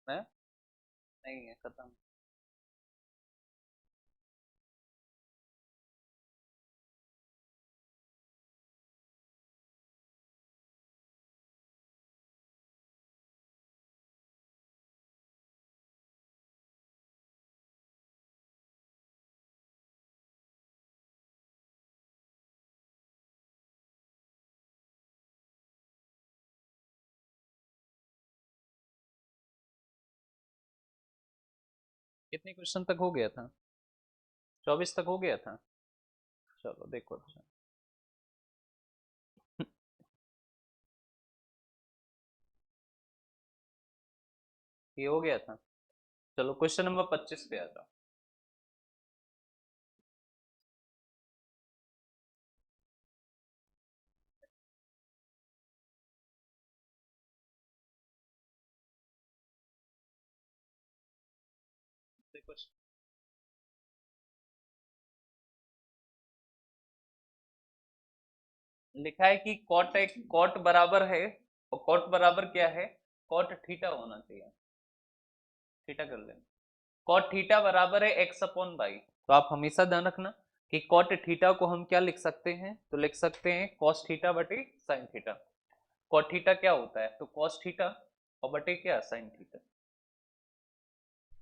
है? नहीं है, खत्म। कितने क्वेश्चन तक हो गया था? 24 तक हो गया था। चलो देखो अच्छा। ये हो गया था। चलो क्वेश्चन नंबर 25 पे आ जाओ। देखो, लिखा है कि कॉट एक कॉट बराबर है, और कॉट बराबर क्या है? कॉट थीटा होना चाहिए। थीटा कर लेना। कॉट थीटा बराबर है एक्स अपॉन वाई। तो आप हमेशा ध्यान रखना कि कॉट थीटा को हम क्या लिख सकते हैं, तो लिख सकते हैं कॉस थीटा बटे साइन थीटा। कॉट थीटा क्या होता है? तो कॉस थीटा और बटे क्या, साइन थीटा।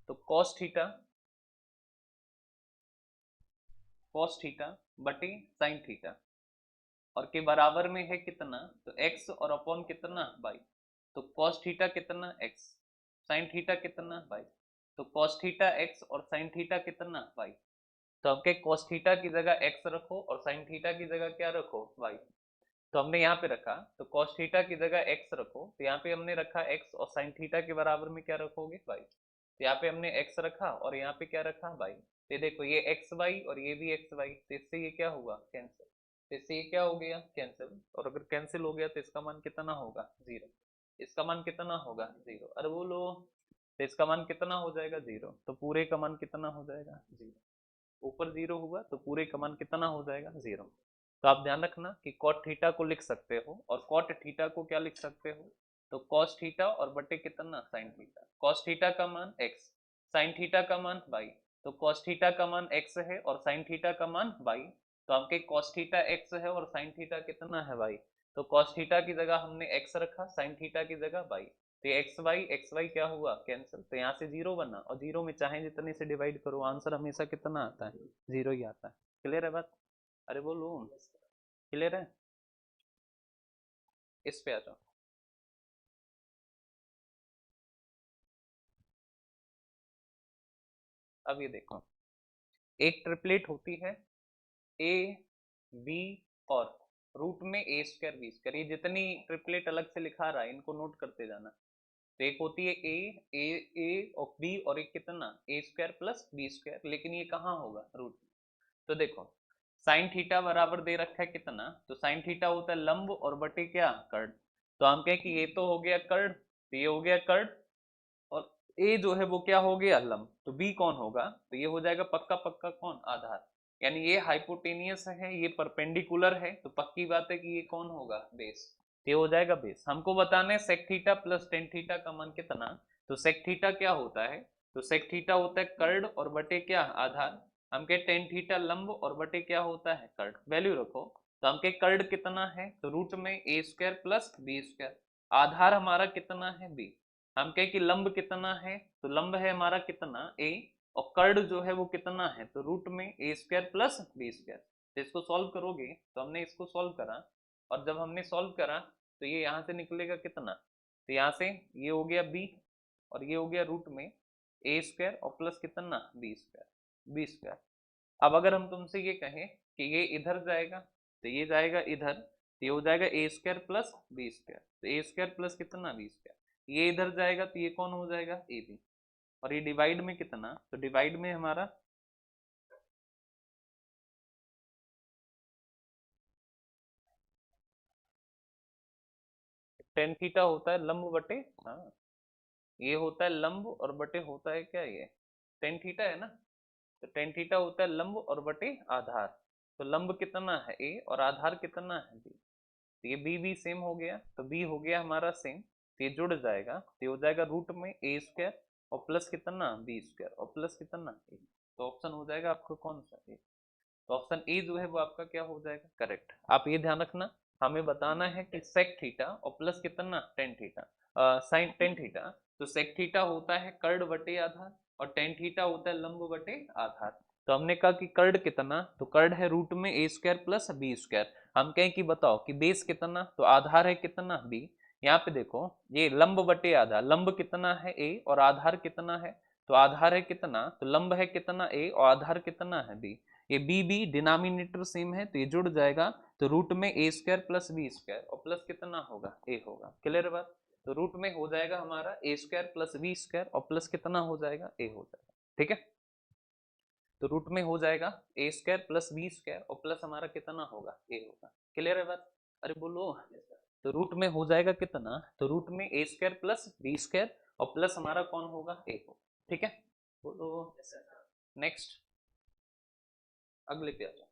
तो कॉस थीटा बटे साइन थीटा, और के बराबर में है कितना, तो एक्स और अपॉन कितना, बाई। तो कॉस थीटा कितना, एक्स। साइन थीटा कितना, बाई। तो कॉस थीटा एक्स और साइन थीटा कितना, बाई। तो आपके कॉस थीटा की जगह एक्स रखो और साइन थीटा की जगह क्या रखो, वाई। तो हमने यहाँ पे रखा, तो कॉस थीटा की जगह एक्स रखो, तो यहाँ पे हमने रखा एक्स, और साइन थीटा के बराबर में क्या रखोगे, वाई। तो यहाँ पे हमने एक्स रखा और यहाँ पे क्या रखा, वाई। तो ये देखो, ये एक्स वाई और ये भी एक्स वाई, तो इससे ये क्या हुआ, कैंसिल। तो इससे ये क्या हो गया, कैंसिल। और अगर कैंसिल हो गया तो इसका मान कितना होगा, जीरो। इसका मान कितना होगा, जीरो। अरे बोलो। तो इसका मान कितना हो जाएगा, जीरो। तो पूरे का मान कितना हो जाएगा, जीरो। ऊपर जीरो हुआ तो पूरे का मान कितना हो जाएगा, जीरो। तो आप ध्यान रखना कि कॉट थीटा को लिख सकते हो, और कॉट थीटा को क्या लिख सकते हो, तो कॉस थीटा और बटे कितना, साइन थीटा। कॉस थीटा का मान एक्स, साइन थीटा का मान बाई। तो कॉस थीटा का मान एक्स है और साइन थीटा का मान बाई। तो आपके कॉस थीटा एक्स है और साइन थीटा कितना है, बाई। तो कॉस थीटा की जगह हमने एक्स रखा, साइन थीटा की जगह बाई। तो एक्स वाई क्या हुआ, कैंसिल। तो यहाँ से जीरो बना, और जीरो में चाहे जितने से डिवाइड करो आंसर हमेशा कितना आता है, जीरो ही आता है। क्लियर है बात? अरे बोलो। क्लियर है? इस पे आ जाओ। अब ये देखो, एक ट्रिपलेट होती है, ए, बी और रूट में ए स्क्वायर बी स्क्वायर। ये जितनी ट्रिपलेट अलग से लिखा रहा है इनको नोट करते जाना। तो एक होती है ए और बी, और एक कितना, ए स्क्वायर प्लस बी स्क्वायर। लेकिन ये कहाँ होगा, रूट। तो देखो, साइन थीटा बराबर दे रखा है कितना, तो साइन थीटा होता है लंब और बटे क्या, कर्ड। तो हम कहें कि ये तो हो गया कर्ड, तो ये हो गया कर्ड, और ए जो है वो क्या हो गया, लंब। तो बी कौन होगा, तो ये हो जाएगा पक्का पक्का कौन, आधार। यानी ये हाइपोटेनियस है, ये परपेंडिकुलर है, तो पक्की बात है कि ये कौन होगा, बेस। तो ये हो जाएगा बेस। हमको बताना है sec theta plus tan theta का मान कितना। तो सेक थीटा क्या होता है, तो सेक थीटा होता है कर्ड और बटे क्या, आधार। हम कहे टेन थीटा लंब और बटे क्या होता है, कर्ड। वैल्यू रखो। तो हम कहे कर्ड कितना है, तो रूट में ए स्क्वायर प्लस बी स्क्वायर। आधार हमारा कितना है, बी। हम कहे कि लंब कितना है, तो लंब है हमारा कितना, ए। और कर्ड जो है वो कितना है, तो रूट में ए स्क्वायर प्लस बी स्क्वायर। तो इसको सॉल्व करोगे, तो हमने इसको सॉल्व करा, और जब हमने सॉल्व करा तो ये यहाँ से निकलेगा कितना, तो यहाँ से ये हो गया बी, और ये हो गया रूट में ए स्क्वायर और प्लस कितना, बी स्क्वायर। अब अगर हम तुमसे ये कहें कि ये इधर जाएगा, तो ये जाएगा इधर, तो ये हो जाएगा ए स्क्वायर प्लस बी स्क्वायर। तो ए स्क्वायर प्लस कितना, बी स्क्वायर। ये इधर जाएगा तो ये कौन हो जाएगा, ए बी। और ये डिवाइड में कितना, तो डिवाइड में हमारा टेन थीटा होता है लंब बटे, हाँ, ये होता है लंब और बटे होता है क्या, ये टेन थीटा है ना। तो टेन थीटा होता है लंब और बटे आधार। तो लंब कितना है, ए, और आधार कितना है, बी। तो ये बी सेम हो गया, तो बी हो गया हमारा सेम। तो ये जुड़ जाएगा, तो ये हो जाएगा रूट में ए स्क्वायर और प्लस कितना बी स्क्वायर और प्लस कितना ए। तो ऑप्शन हो जाएगा आपको कौन सा ए। तो ऑप्शन ए जो है वो आपका क्या हो जाएगा करेक्ट। आप ये ध्यान रखना, हमें बताना है कि सेक थीटा और प्लस कितना tan theta, sine tan theta. तो सेक थीटा होता है कर्ड बटे आधार और टेन थीटा होता है लंब बटे आधार। तो हमने कहा कि कर्ड कितना, तो कर्ड है रूट में ए स्क्वायर प्लस बी स्क्वायर। हम कहें कि बताओ कि बेस कितना, तो आधार है कितना बी। यहाँ पे देखो ये लंब बटे आधार, लंब कितना है ए और आधार कितना है, तो आधार है कितना, तो लंब है कितना ए और आधार कितना है बी। ये बी बी डिनोमिनेटर सेम है तो ये जुड़ जाएगा। तो रूट में ए स्क्वायर प्लस बी स्क्वायर और प्लस कितना होगा ए होगा। क्लियर बात। तो रूट में हो जाएगा हमारा ए स्क्वायर प्लस बी स्क्वायर और प्लस कितना हो जाएगा ए हो जाएगा। ठीक है, तो रूट में हो जाएगा ए स्क्वायर प्लस बी स्क्वायर और प्लस हमारा कितना होगा ए होगा। क्लियर है बात। अरे बोलो। तो रूट में हो जाएगा कितना, तो रूट में ए स्क्वायर प्लस बी स्क्वायर और प्लस हमारा कौन होगा ए होगा। ठीक है, बोलो। नेक्स्ट अगले पे आ जाओ।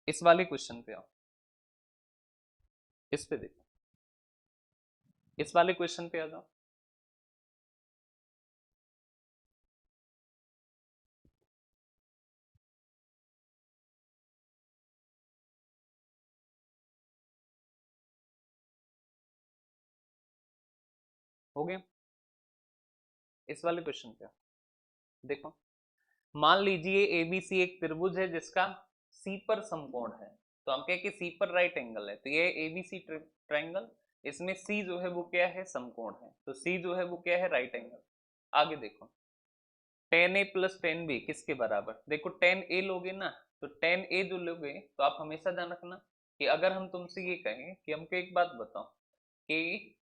इस वाले क्वेश्चन पे आओ, इस पे देखो, इस वाले क्वेश्चन पे आ जाओ। हो गया, इस वाले क्वेश्चन पे आओ। देखो, मान लीजिए एबीसी एक त्रिभुज है जिसका सी पर समकोण है। तो हम कहें कि सी पर राइट एंगल है, तो ये एबीसी ट्रायंगल, इसमें सी जो है वो क्या है समकोण है, तो सी जो है वो क्या है राइट एंगल। आगे देखो, टेन ए प्लस टेन बी किसके बराबर, देखो टेन ए लोगे ना, तो टेन ए जो लोगे तो आप हमेशा ध्यान रखना कि अगर हम तुमसे ये कहें कि हमको एक बात बताओ कि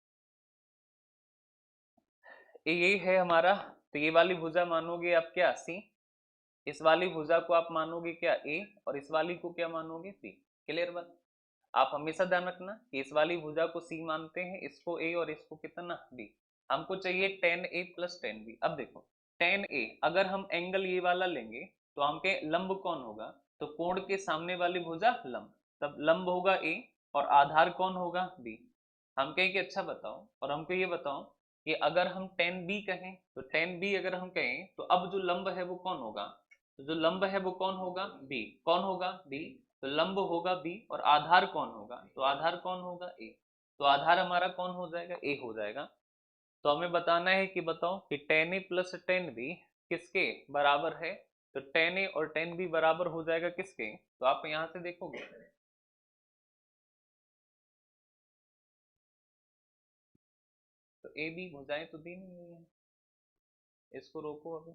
ये है हमारा, तो ये वाली भुजा मानोगे आप क्या सी, इस वाली भुजा को आप मानोगे क्या ए और इस वाली को क्या मानोगे बी। क्लियर बात। आप हमेशा ध्यान रखना कि इस वाली भुजा को सी मानते हैं, इसको ए और इसको कितना बी। हमको चाहिए टेन ए प्लस टेन बी। अब देखो टेन ए अगर हम एंगल ये वाला लेंगे तो हमके लंब कौन होगा, तो कोण के सामने वाली भुजा लंब, तब लंब होगा ए और आधार कौन होगा बी। हम कहें कि अच्छा बताओ, और हमको ये बताओ कि अगर हम टेन बी कहें, तो टेन बी अगर हम कहें तो अब जो लंब है वो कौन होगा, तो जो लंब है वो कौन होगा बी। कौन होगा बी, तो लंब होगा बी और आधार कौन होगा, तो आधार कौन होगा ए। तो आधार हमारा कौन हो जाएगा ए हो जाएगा। तो हमें बताना है कि बताओ कि टेन ए प्लस टेन बी किसके बराबर है, तो टेन ए और टेन बी बराबर हो जाएगा किसके, तो आप यहां से देखोगे तो ए बी भुजाएं तो दी नहीं गई है, इसको रोको अभी,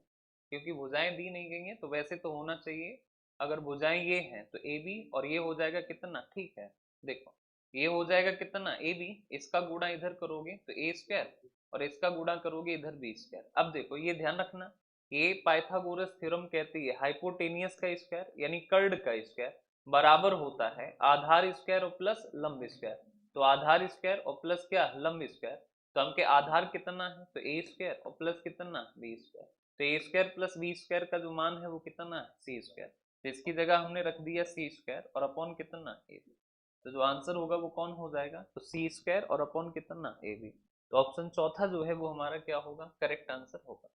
क्योंकि भुजाएं दी नहीं गई हैं तो वैसे तो होना चाहिए, अगर भुजाएं ये हैं तो ए बी और ये हो जाएगा कितना, ठीक है। देखो ये हो जाएगा कितना ए बी, इसका गुणा इधर करोगे तो ए स्क्वायर और इसका गुणा करोगे इधर बी स्क्वायर। अब देखो ये ध्यान रखना, ये पाइथागोरस थ्योरम कहती है हाइपोटेनियस का स्क्वायर यानी कर्ड का स्क्वायर बराबर होता है आधार स्क्वायर और प्लस लंब स्क्वायर। तो आधार स्क्वायर और प्लस क्या लंब स्क्वायर, तो हमके आधार कितना है, तो ए स्क्वायर और प्लस कितना बी स्क्वायर। तो ए स्क्वायर प्लस बी स्क्वायर का जो मान है वो कितना है सी स्क्वायर। तो इसकी जगह हमने रख दिया सी स्क्वायर और अपॉन कितना ए बी। तो जो आंसर होगा वो कौन हो जाएगा, तो सी स्क्वायर और अपॉन कितना ए बी। तो ऑप्शन चौथा जो है वो हमारा क्या होगा करेक्ट आंसर होगा।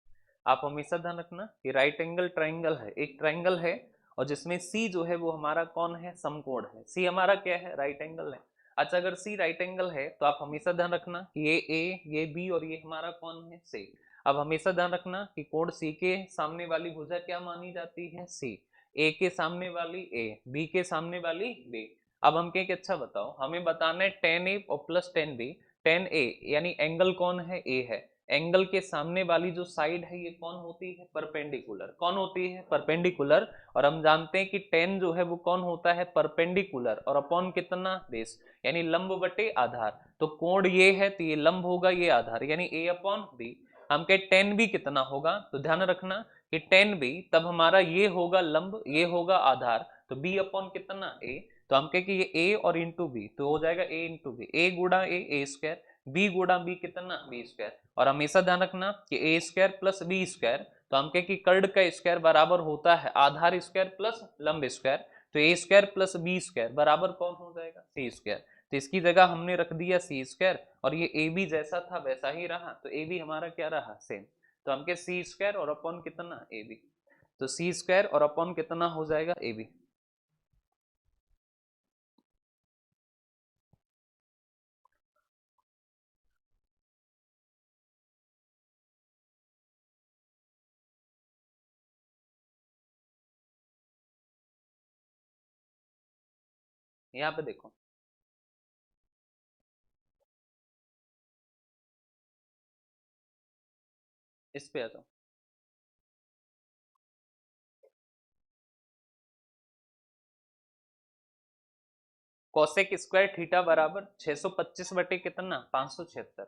आप हमेशा ध्यान रखना कि राइट एंगल ट्राइंगल है, एक ट्राइंगल है और जिसमें सी जो है वो हमारा कौन है समकोण है, सी हमारा क्या है राइट एंगल है। अच्छा अगर सी राइट एंगल है तो आप हमेशा ध्यान रखना कि ये ए ये बी और ये हमारा कौन है सी। अब हमेशा ध्यान रखना कि कोण सी के सामने वाली भुजा क्या मानी जाती है सी, ए के सामने वाली ए, बी के सामने वाली बी। अब हम कहें कि अच्छा बताओ हमें बताना है टेन ए और प्लस टेन बी, टेन ए यानी एंगल कौन है ए है, एंगल के सामने वाली जो साइड है ये कौन होती है परपेंडिकुलर, कौन होती है परपेंडिकुलर। और हम जानते हैं कि टेन जो है वो कौन होता है परपेंडिकुलर और अपॉन कितना बेस यानी लंब बटे आधार। तो कोण ये है तो ये लंब होगा ये आधार यानी ए अपॉन बी। हम कहे टेन बी कितना होगा, तो ध्यान रखना कि टेन बी तब हमारा ये होगा लंब ये होगा आधार, तो बी अपॉन कितना ए। तो हम कहे कि ये ए और इंटू बी तो हो जाएगा ए इंटू बी, ए गुणा ए स्क्वायर, बी गुणा बी कितना बी स्क्वायर। और हमेशा ध्यान रखना कि ए स्क्वायर प्लस बी स्क्वायर तो हम कहें कि कर्ड का स्क्वायर बराबर होता है आधार स्क्वायर प्लस लंब स्क्वायर, तो ए स्क्वायर प्लस बी स्क्वायर बराबर कौन हो जाएगा, सी स्क्वायर। तो इसकी जगह हमने रख दिया सी स्क्वायर, और ये ए बी जैसा था वैसा ही रहा, तो ए बी हमारा क्या रहा, सेम। तो हम कहें सी स्क्वायर और अपॉन कितना, ए बी। तो सी स्क्वायर और अपॉन कितना हो जाएगा, ए बी। यहाँ पे देखो, इस पे आ जाओ। कोसेक स्क्वायर थीटा बराबर 625 बटे कितना, 576।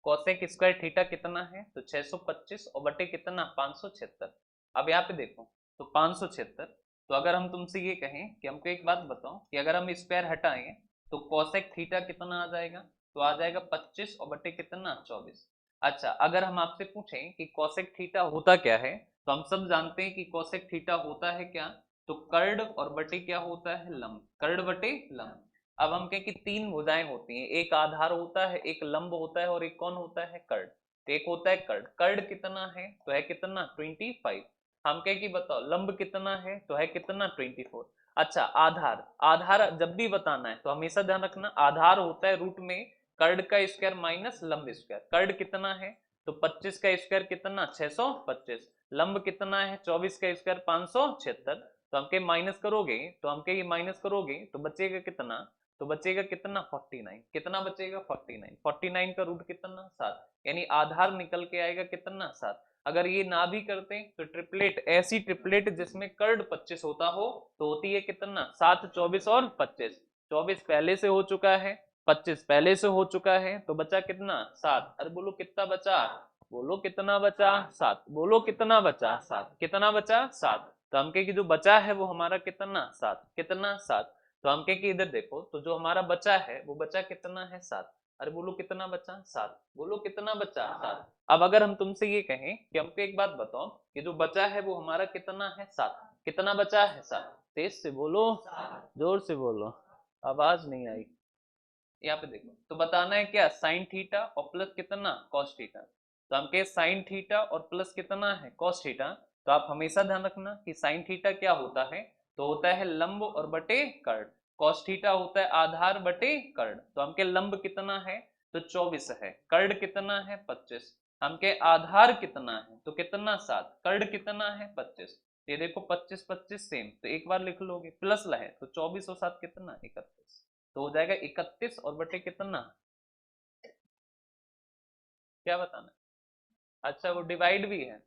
कोसेक स्क्वायर थीटा कितना है, तो 625 और बटे कितना, 576। अब यहाँ पे देखो, तो 576, तो अगर हम तुमसे ये कहें कि हमको एक बात बताओ कि अगर हम स्क्वायर हटाएं तो कोसेक थीटा कितना आ जाएगा, तो आ जाएगा 25 और बटे कितना, 24। अच्छा, अगर हम आपसे पूछें कि कोसेक थीटा होता क्या है, तो हम सब जानते हैं कि कोसेक थीटा होता है क्या, तो कर्ड और बटे क्या होता है, लंब, कर्ड बटे लंब। अब हम कहें कि तीन भुजाएं होती हैं, एक आधार होता है, एक लंब होता है, और एक कौन होता है, कर्ड। तो एक होता है कर्ड, कर्ड कितना है, तो है कितना, 25। हम कहें कि बताओ लंब कितना है, तो है कितना, 24। अच्छा, आधार, आधार जब भी बताना है तो हमेशा ध्यान रखना, आधार होता है रूट में कर्ड का स्क्वायर माइनस लंब स्क्वायर। कर्ड कितना है, तो 25 का स्क्वायर कितना, 625। लंब कितना है, 24 का स्क्वायर 576। तो हम कहीं माइनस करोगे, तो हम कहीं माइनस करोगे तो बचेगा कितना, तो बचेगा कितना, 49। कितना बचेगा, 49। 49 का रूट कितना, 7। यानी आधार निकल के आएगा कितना, 7। अगर ये ना भी करते तो ट्रिपलेट, ऐसी ट्रिपलेट जिसमें कर्ड 25 होता हो, तो होती है कितना, 7, 24 और 25। 24 पहले से हो चुका है, 25 पहले से हो चुका है, तो बचा कितना, 7। अरे बोलो कितना बचा, बोलो कितना बचा, 7। बोलो कितना बचा, 7। कितना बचा, 7। तो हम कहे कि जो बचा है वो हमारा कितना, 7। कितना, 7। तो हम कहें कि इधर देखो, तो जो हमारा बचा है वो बचा कितना है, 7। अरे बोलो कितना बचा, 7। बोलो कितना बचा, 7। अब अगर हम तुमसे ये कहें कि हमको एक बात बताओ कि जो बचा है वो हमारा कितना है, 7। कितना बचा है, 7। तेज से बोलो, जोर से बोलो, आवाज नहीं आई। यहाँ पे देखो, तो बताना है क्या, साइन थीटा और प्लस कितना, कॉस थीटा। तो हम कहे साइन थीटा और प्लस कितना है, कॉस थीटा। तो आप हमेशा ध्यान रखना कि साइन थीटा क्या होता है, तो होता है लंब और बटे कर्ण। कॉस थीटा होता है आधार बटे कर्ण। तो हम के लंब कितना है, तो 24 है, कर्ण कितना है, 25। हम के आधार कितना है, तो कितना, 7। कर्ण कितना है, 25। ये देखो 25 25 सेम, तो एक बार लिख लोगे, प्लस है तो 24 और 7 कितना, 31। तो हो जाएगा 31 और बटे कितना, क्या बताना है? अच्छा, वो डिवाइड भी है।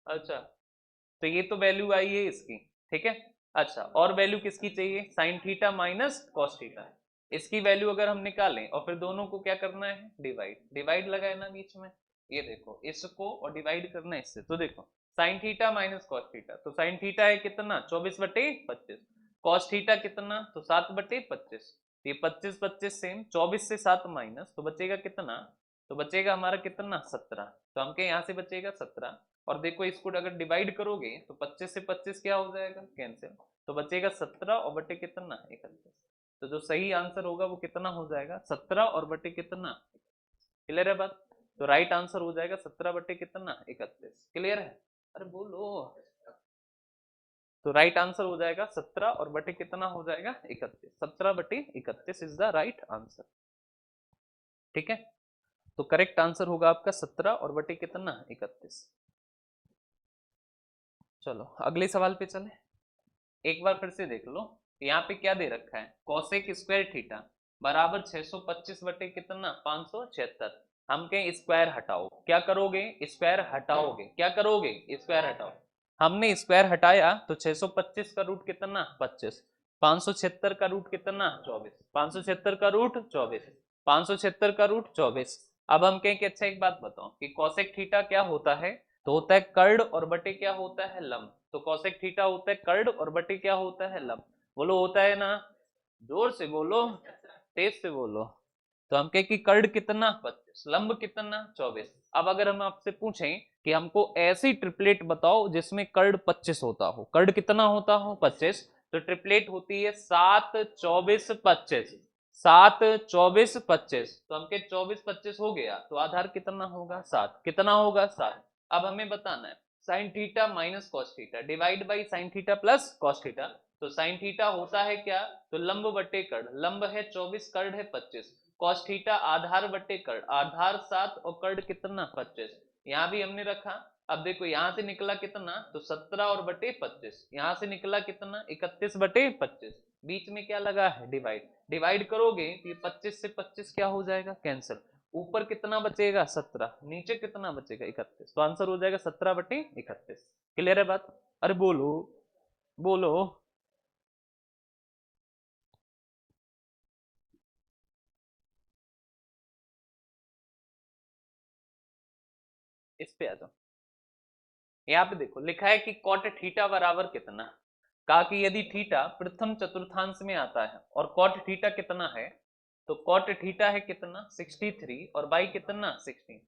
अच्छा, तो ये तो वैल्यू आई है इसकी, ठीक है। अच्छा, और वैल्यू किसकी चाहिए, sign theta minus cos theta. इसकी वैल्यू अगर हम निकालें और फिर दोनों को क्या करना है, डिवाइड, डिवाइड लगाए ना बीच में। ये देखो, इसको और डिवाइड करना है इससे, तो देखो sign theta minus cos theta, तो साइन थीटा है कितना, 24/25। कॉस थीटा कितना, तो 7/25। ये 25 25 सेम, 24 से 7 माइनस, तो बचेगा कितना, तो बचेगा हमारा कितना, 17। तो हम के यहाँ से बचेगा 17। और देखो इसको अगर डिवाइड करोगे तो 25 से 25 क्या हो जाएगा, कैंसिल। तो बचेगा 17 और बटे कितना, 31। तो जो सही आंसर होगा वो कितना हो जाएगा, 17 और बटे कितना। क्लियर है बात। तो राइट आंसर हो जाएगा 17 बटे कितना, 31। क्लियर है, अरे बोलो। तो राइट आंसर हो जाएगा 17 और बटे कितना हो जाएगा, 31। 17/31 इज द राइट आंसर। ठीक है, तो करेक्ट आंसर होगा आपका 17 और बटे कितना, 31। चलो अगले सवाल पे चले, एक बार फिर से देख लो। यहाँ पे क्या दे रखा है, कोसेक स्क्वायर थीटा बराबर 625 बटे कितना, 576। हम कहें स्क्वायर हटाओ, क्या करोगे, स्क्वायर हटाओगे, क्या करोगे, स्क्वायर हटाओ। हमने स्क्वायर हटाया तो 625 का रूट कितना, 25। 576 का रूट कितना, 24। 576 का रूट 24। 576 का रूट 24। अब हम कहें कि अच्छा एक बात बताओ कि कोसेक थीटा क्या होता है, तो होता है कर्ड और बटे क्या होता है, लंब। तो कोसेक थीटा होता है कर्ड और बटे क्या होता है, लंब। बोलो होता है ना, जोर से बोलो, तेज से बोलो। तो हम कहे कि कर्ड कितना 25, लंब कितना 24। अब अगर हम आपसे पूछें कि हमको ऐसी ट्रिपलेट बताओ जिसमें कर्ड 25 होता हो, कर्ड कितना होता हो 25, तो ट्रिपलेट होती है 7 24 25। 7 24 25, तो हमके 24 25 हो गया, तो आधार कितना होगा 7, कितना होगा 7। अब हमें बताना है sine theta minus cos theta divide by sine theta plus cos theta. तो साइन थीटा होता है क्या, तो लंब बटे कर्ड, लंब है 24, कर्ड है 25। कॉस थीटा आधार बटे कर्ड, आधार 7 और कर्ड कितना 25। यहाँ भी हमने रखा। अब देखो यहाँ से निकला कितना, तो 17 और बटे 25, यहाँ से निकला कितना 31 बटे 25, बीच में क्या लगा है डिवाइड, डिवाइड करोगे तो ये 25 से 25 क्या हो जाएगा कैंसिल, ऊपर कितना बचेगा 17, नीचे कितना बचेगा 31, तो आंसर हो जाएगा 17 बटे 31। क्लियर है बात? अरे बोलो बोलो। इस पे आ जाओ। यहाँ पे देखो लिखा है कि कॉट थीटा बराबर कितना, कहा कि यदि थीटा प्रथम चतुर्थांश में आता है और कॉट थीटा कितना है, तो कॉट थीटा है कितना 63 और बाई कितना 16,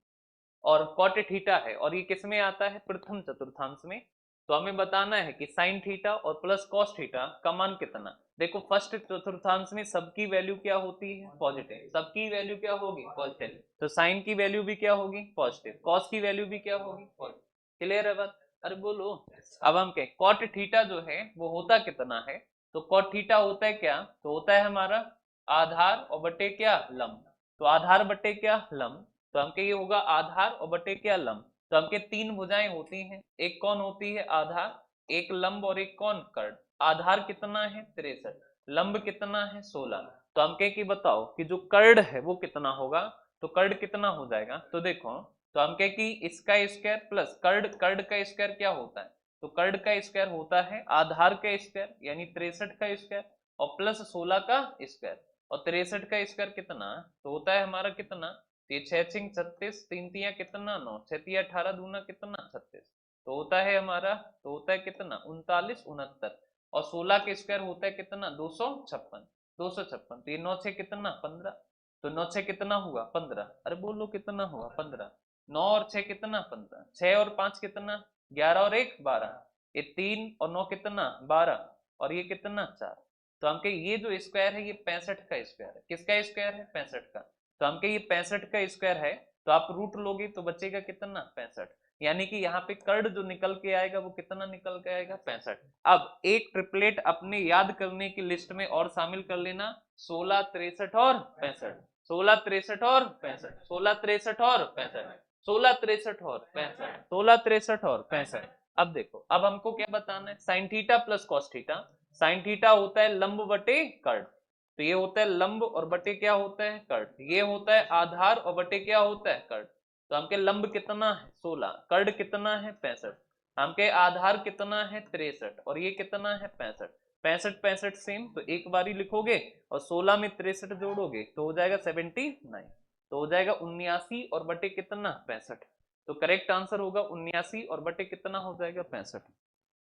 और कॉट थीटा है और ये किस में आता है प्रथम चतुर्थांश में, तो हमें बताना है कि साइन थीटा और प्लस कॉस थीटा का मान कितना। देखो फर्स्ट चतुर्थांश में सबकी वैल्यू क्या होती है पॉजिटिव, सबकी वैल्यू क्या होगी पॉजिटिव, तो साइन की वैल्यू भी क्या होगी पॉजिटिव, कॉस की वैल्यू भी क्या होगी पॉजिटिव। क्लियर है बात? अरे बोलो। अब हम कहें कॉट थीटा जो है वो होता कितना है, तो कॉट थीटा होता है क्या, तो होता है हमारा आधार और बटे क्या लंब, तो आधार बटे क्या लंब, तो हमके ये होगा आधार और बटे क्या लंब। तो हमके तीन भुजाएं होती हैं, एक कौन होती है आधार, एक लंब और एक कौन कर्ण। आधार कितना है 63, लंब कितना है 16। तो हमके कि बताओ कि जो कर्ण है वो कितना होगा, तो कर्ण कितना हो जाएगा, तो देखो तो हम कहे कि इसका स्क्वायर प्लस कर्ण, कर्ण का स्क्वायर क्या होता है, तो कर्ण का स्क्वायर होता है आधार का स्क्वायर यानी 63 का स्क्वायर और प्लस 16 का स्क्वायर, और 63 का स्क्वायर कितना, तो होता है हमारा कितना, तो ये 6 6 36, तीन तिया कितना 9, 6 तिया 18, दूना कितना 36, तो होता है हमारा, तो होता है कितना 39 69, और 16 के स्क्वायर होता है कितना 256, 256, तो ये 9 6 कितना 15, तो 9 6 कितना हुआ 15, अरे बोलो कितना हुआ 15, 9 और 6 कितना 15, 6 और 5 कितना 11 और 1 12, ये 3 और 9 कितना 12, और ये कितना 4। तो हमके ये जो स्क्वायर है ये 65 का स्क्वायर है, किसका स्क्वायर है 65 का, तो हमके ये 65 का स्क्वायर है, तो आप रूट लोगे तो बचेगा कितना 65, यानी कि यहाँ पे कर्ड जो निकल के आएगा वो कितना निकल के आएगा 65। अब एक ट्रिपलेट अपने याद करने की लिस्ट में और शामिल कर लेना, 16 63 और 65, 16 63 और 65, 16 63 और 65, 16 63 और 65, 16 63 और 65। अब देखो अब हमको क्या बताना है, sine theta plus cos theta, sine theta होता है लंब बटे कर्ड, तो ये होता है लंब और बटे क्या होता है कर्ड, ये होता है आधार और बटे क्या होता है कर्ड। तो हमके लंब कितना है 16, कर्ड कितना है 65, हमके आधार कितना है 63 और ये कितना है 65, 65 65 सेम, तो एक बारी लिखोगे और 16 में 63 जोड़ोगे तो हो जाएगा 79, तो हो जाएगा 79 और बटे कितना 65, तो करेक्ट आंसर होगा 79 और बटे कितना हो जाएगा 65।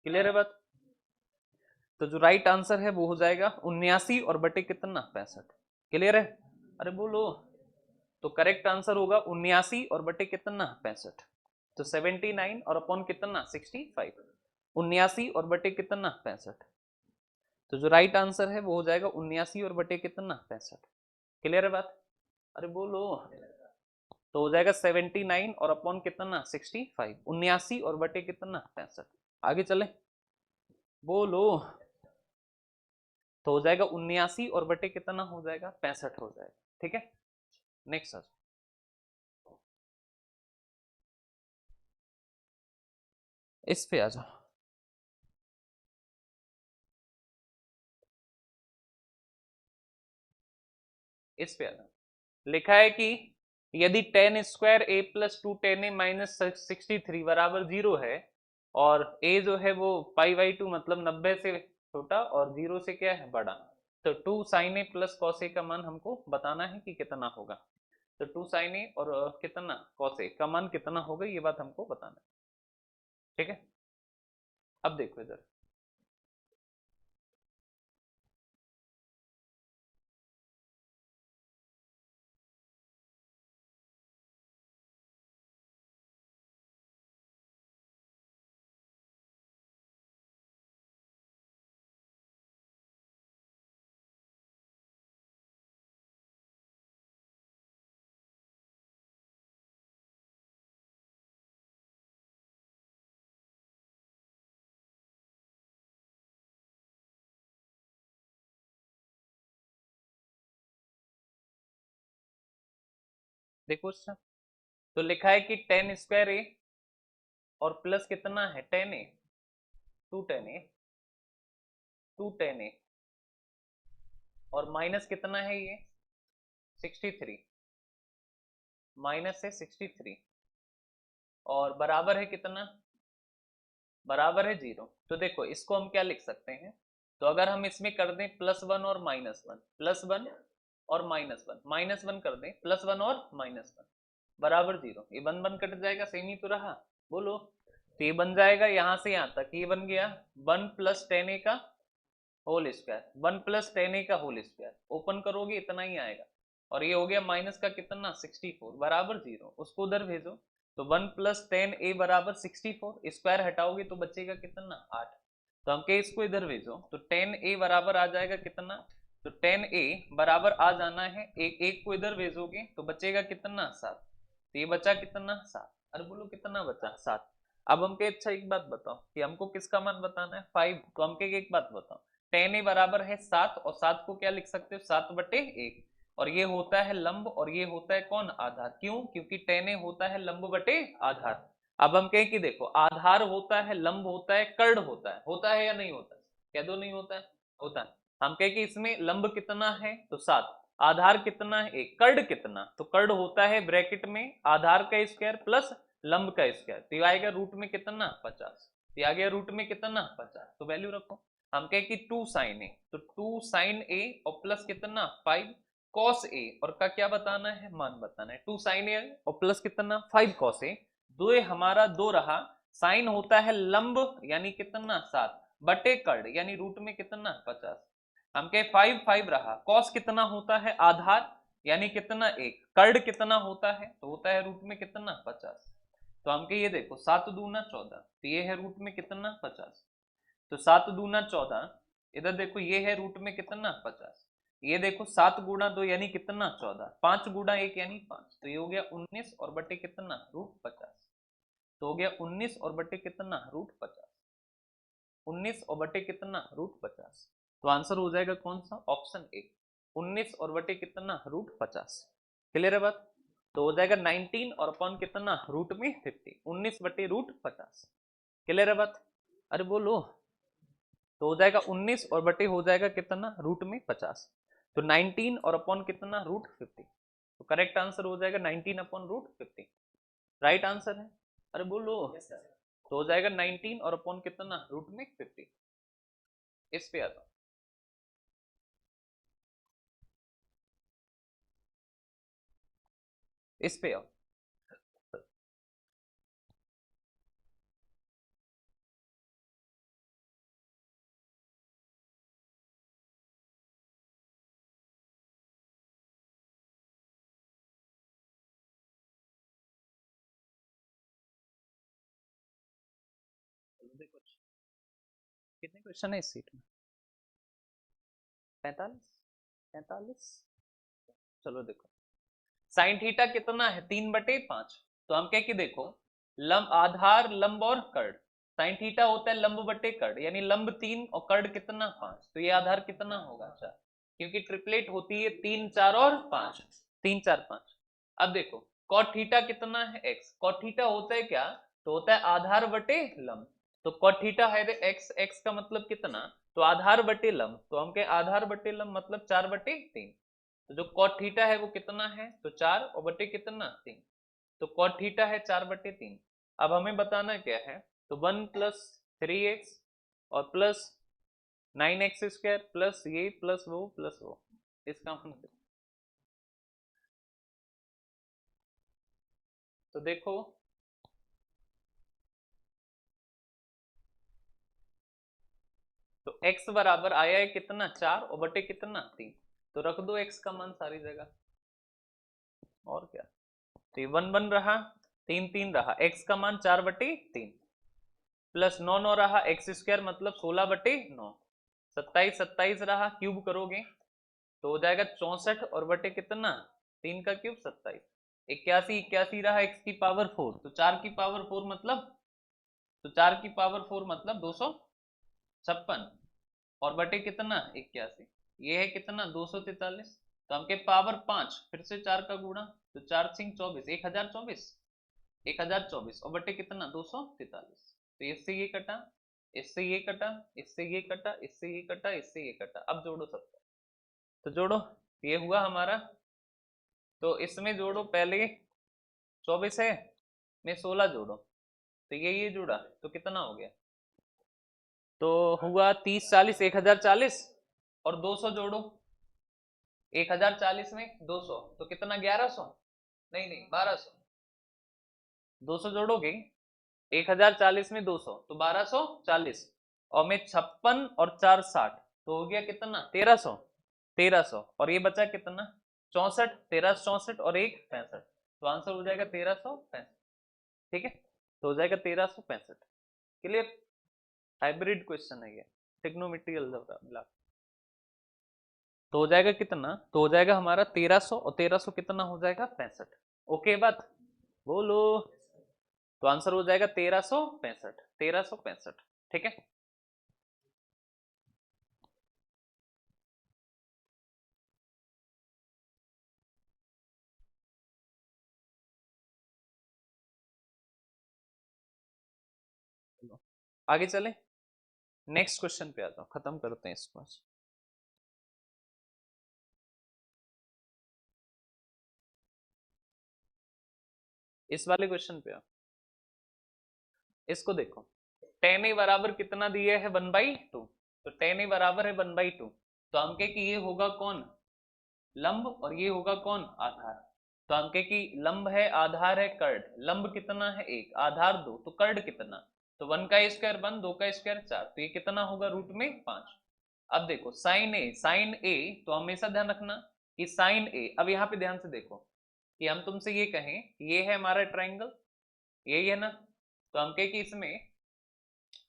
क्लियर है बात? तो जो राइट आंसर है वो हो जाएगा 79 और बटे कितना 65। क्लियर है? अरे बोलो। तो करेक्ट आंसर होगा 79 और बटे कितना 65, तो 79 और अपॉन कितना 65, 79 और बटे कितना 65, तो जो राइट आंसर है वो हो जाएगा 79 और बटे कितना 65। क्लियर है बात? अरे बोलो। तो हो जाएगा 79 और अपॉन कितना 65, 79 और बटे कितना 65। आगे चले बोलो। तो हो जाएगा 79 और बटे कितना हो जाएगा 65 हो जाएगा। ठीक है, नेक्स्ट सर। इस पे आ जाओ। इस पे आ जाओ। लिखा है कि यदि टेन स्क्वायर ए प्लस टू टेन ए माइनस 63 बराबर 0 है, और ए जो है वो पाई बाई टू मतलब 90 से छोटा और 0 से क्या है बड़ा, तो two sine A plus cos A का मान हमको बताना है कि कितना होगा। तो टू साइन ए और कितना कॉस ए का मान कितना होगा ये बात हमको बताना है। ठीक है, अब देखो इधर। देखो अच्छा, तो लिखा है कि टेन स्क्वायर ए और प्लस कितना है tan A, two tan A, two tan A, और माइनस कितना है ये 63, माइनस है 63, और बराबर है कितना, बराबर है 0। तो देखो इसको हम क्या लिख सकते हैं, तो अगर हम इसमें कर दें +1 और -1, +1 और -1, -1 कर दें +1 और -1 बराबर 0, ये 1 1 कट जाएगा, सेम ही तो रहा, बोलो। तो ये बन जाएगा यहां से यहां तक, ये बन गया 1 + 10a का होल स्क्वायर, 1 + 10a का होल स्क्वायर, ओपन करोगे इतना ही आएगा, और ये हो गया माइनस का कितना 64 बराबर 0, उसको उधर भेजो। तो 1 + 10a बराबर 64, स्क्वायर हटाओगे तो बचेगा कितना 8, तो हम के इसको इधर भेजो, तो 10a बराबर आ जाएगा कितना, तो 10a बराबर आ जाना है, एक एक को इधर भेजोगे तो बचेगा कितना 7, तो ये बचा कितना 7, अरे बोलो कितना बचा 7। अब हमके अच्छा एक बात बताओ कि हमको किसका मान बताना है 5, तो हमके एक बात बताओ, 10a बराबर है 7, और 7 को क्या लिख सकते हो 7/1, और ये होता है लंब और ये होता है कौन आधार, क्यों, क्योंकि 10a होता है लंब बटे आधार। अब हम कहें कि देखो आधार होता है, लंब होता है, कर्ण होता है या नहीं होता है, कह दो नहीं होता है, होता है। हम कहें कि इसमें लंब कितना है तो 7, आधार कितना है 1, कर्ण कितना, तो कर्ण होता है ब्रैकेट में आधार का स्क्वायर प्लस लंब का स्क्वायर, तो ये आएगा रूट में कितना 50, ये आ गया रूट में कितना 50, तो वैल्यू रखो। हम कहें कि 2 sin a, तो 2 sin a और प्लस कितना 5 cos a, और का क्या बताना है मान बताना है, 2 sin a और प्लस कितना 5 cos a, दो हमारा दो रहा, साइन होता है लंब यानी कितना 7 बटे कर्ण यानी रूट में कितना 50, हम कहे 5 5 रहा, कॉस कितना होता है आधार यानी कितना 1, कर्ण कितना होता है तो होता है रूट में कितना 50, तो हम कहे ये देखो 7 दूना 14, तो ये है रूट में कितना 50, तो 7 दूना 14, इधर देखो ये है रूट में कितना 50, ये देखो 7 गुणा 2 यानी कितना 14, 5 गुणा 1 यानी 5, तो ये हो गया 19 और बटे कितना √50, तो हो गया 19 और बटे कितना √50, 19 और बटे कितना √50, तो आंसर हो जाएगा कौन सा ऑप्शन ए, 19 और बटे कितना √50। क्लियर है बात, तो हो जाएगा 19 और अपॉन कितना रूट में 50, 19 बटे √50। क्लियर है बात, अरे बोलो, तो हो जाएगा 19 और बटे हो जाएगा कितना रूट में 50, तो 19 और अपॉन कितना √50, तो करेक्ट आंसर हो जाएगा 19 अपॉन √50, राइट आंसर है, अरे बोलो। yes, तो हो जाएगा 19 और अपॉन कितना रूट में 50, इस पे आता, इस पे आओ, देखो कितने क्वेश्चन है इस सीट में, 45, 45, चलो देखो साइन थीटा कितना है 3/5, तो हम क्या कि देखो लंब आधार लंब और कर्ण, साइन थीटा होता है लंब बटे कर्ण यानी लंब 3 और कर्ण कितना 5, तो ये आधार कितना होगा 4, क्योंकि ट्रिपलेट होती है 3 4 और 5, 3 4 5। अब देखो कॉट थीटा कितना है x, कॉट थीटा होता है क्या, तो होता है आधार बटे लंब, तो कॉट थीटा है x, x का मतलब कितना, तो आधार बटे लंब, तो हम कहे आधार बटे लंब मतलब 4/3, तो जो कॉट थीटा है वो कितना है तो 4 और बटे कितना 3, तो कॉट थीटा है 4/3। अब हमें बताना क्या है, तो 1 + 3x और प्लस 9x² प्लस ये प्लस वो, इसका मतलब, तो देखो तो x बराबर आया है कितना 4 और बटे कितना 3, तो रख दो x का मान सारी जगह, और क्या, तो ये 1 1 रहा, 3 3 रहा, x का मान 4/3 प्लस 9 9 रहा, x² मतलब 16/9, 27 27 रहा, क्यूब करोगे तो हो जाएगा 64 और बटे कितना 3 का क्यूब 27, 81 81 रहा, x की पावर 4, तो 4 की पावर 4 मतलब, तो 4 की पावर 4 मतलब 256 और बटे कितना 81, ये है कितना 243, तो हमके पावर 5 फिर से 4 का गुणा, तो 4×5 = 24, 1024, 1024 और बटे कितना 243। तो इससे ये कटा, इससे ये कटा, इससे ये कटा, इससे ये कटा, इससे ये कटा। अब जोड़ो सबको, तो जोड़ो, ये हुआ हमारा। तो इसमें जोड़ो पहले, 24 है में 16 जोड़ो, तो ये जुड़ा, तो कितना हो गया, तो हुआ 30 40, 1040 और 200 जोड़ो, 1040 में 200 तो कितना 1100, नहीं नहीं 1200, 200 जोड़ोगे 1040 में 200 तो 1240 और में 56 और 4 60, तो हो गया कितना 1300, 1300 और ये बचा कितना 64, 1364 और एक 65, तो आंसर हो जाएगा 1365। ठीक है, तो हो जाएगा 1365। क्लियर, हाइब्रिड क्वेश्चन है ये, ट्रिग्नोमेट्री अलजेब्रा मिला। तो हो जाएगा कितना, तो हो जाएगा हमारा 1300 और 1300 कितना हो जाएगा 65। ओके बात, बोलो। तो आंसर हो जाएगा 1365, 1365। ठीक है, आगे चले, नेक्स्ट क्वेश्चन पे आता हूं, खत्म करते हैं इसको। इस वाले क्वेश्चन पे आओ, इसको देखो, tan a बराबर कितना दिया है 1/2, तो tan a बराबर है 1/2, तो हम कहे कि ये होगा कौन लंब और ये होगा कौन आधार। तो हम कहे कि लंब है आधार है कर्ड, लंब कितना है 1, आधार 2, तो कर्ड कितना, तो 1 का स्क्वायर 1, 2 का स्क्वायर 4, तो ये कितना होगा रूट में 5। अब देखो साइन ए, साइन ए तो हमेशा ध्यान रखना कि साइन ए, अब यहाँ पे ध्यान से देखो कि हम तुमसे ये कहें कि ये है हमारा ट्राइंगल, यही है ना, तो हम कहे कि इसमें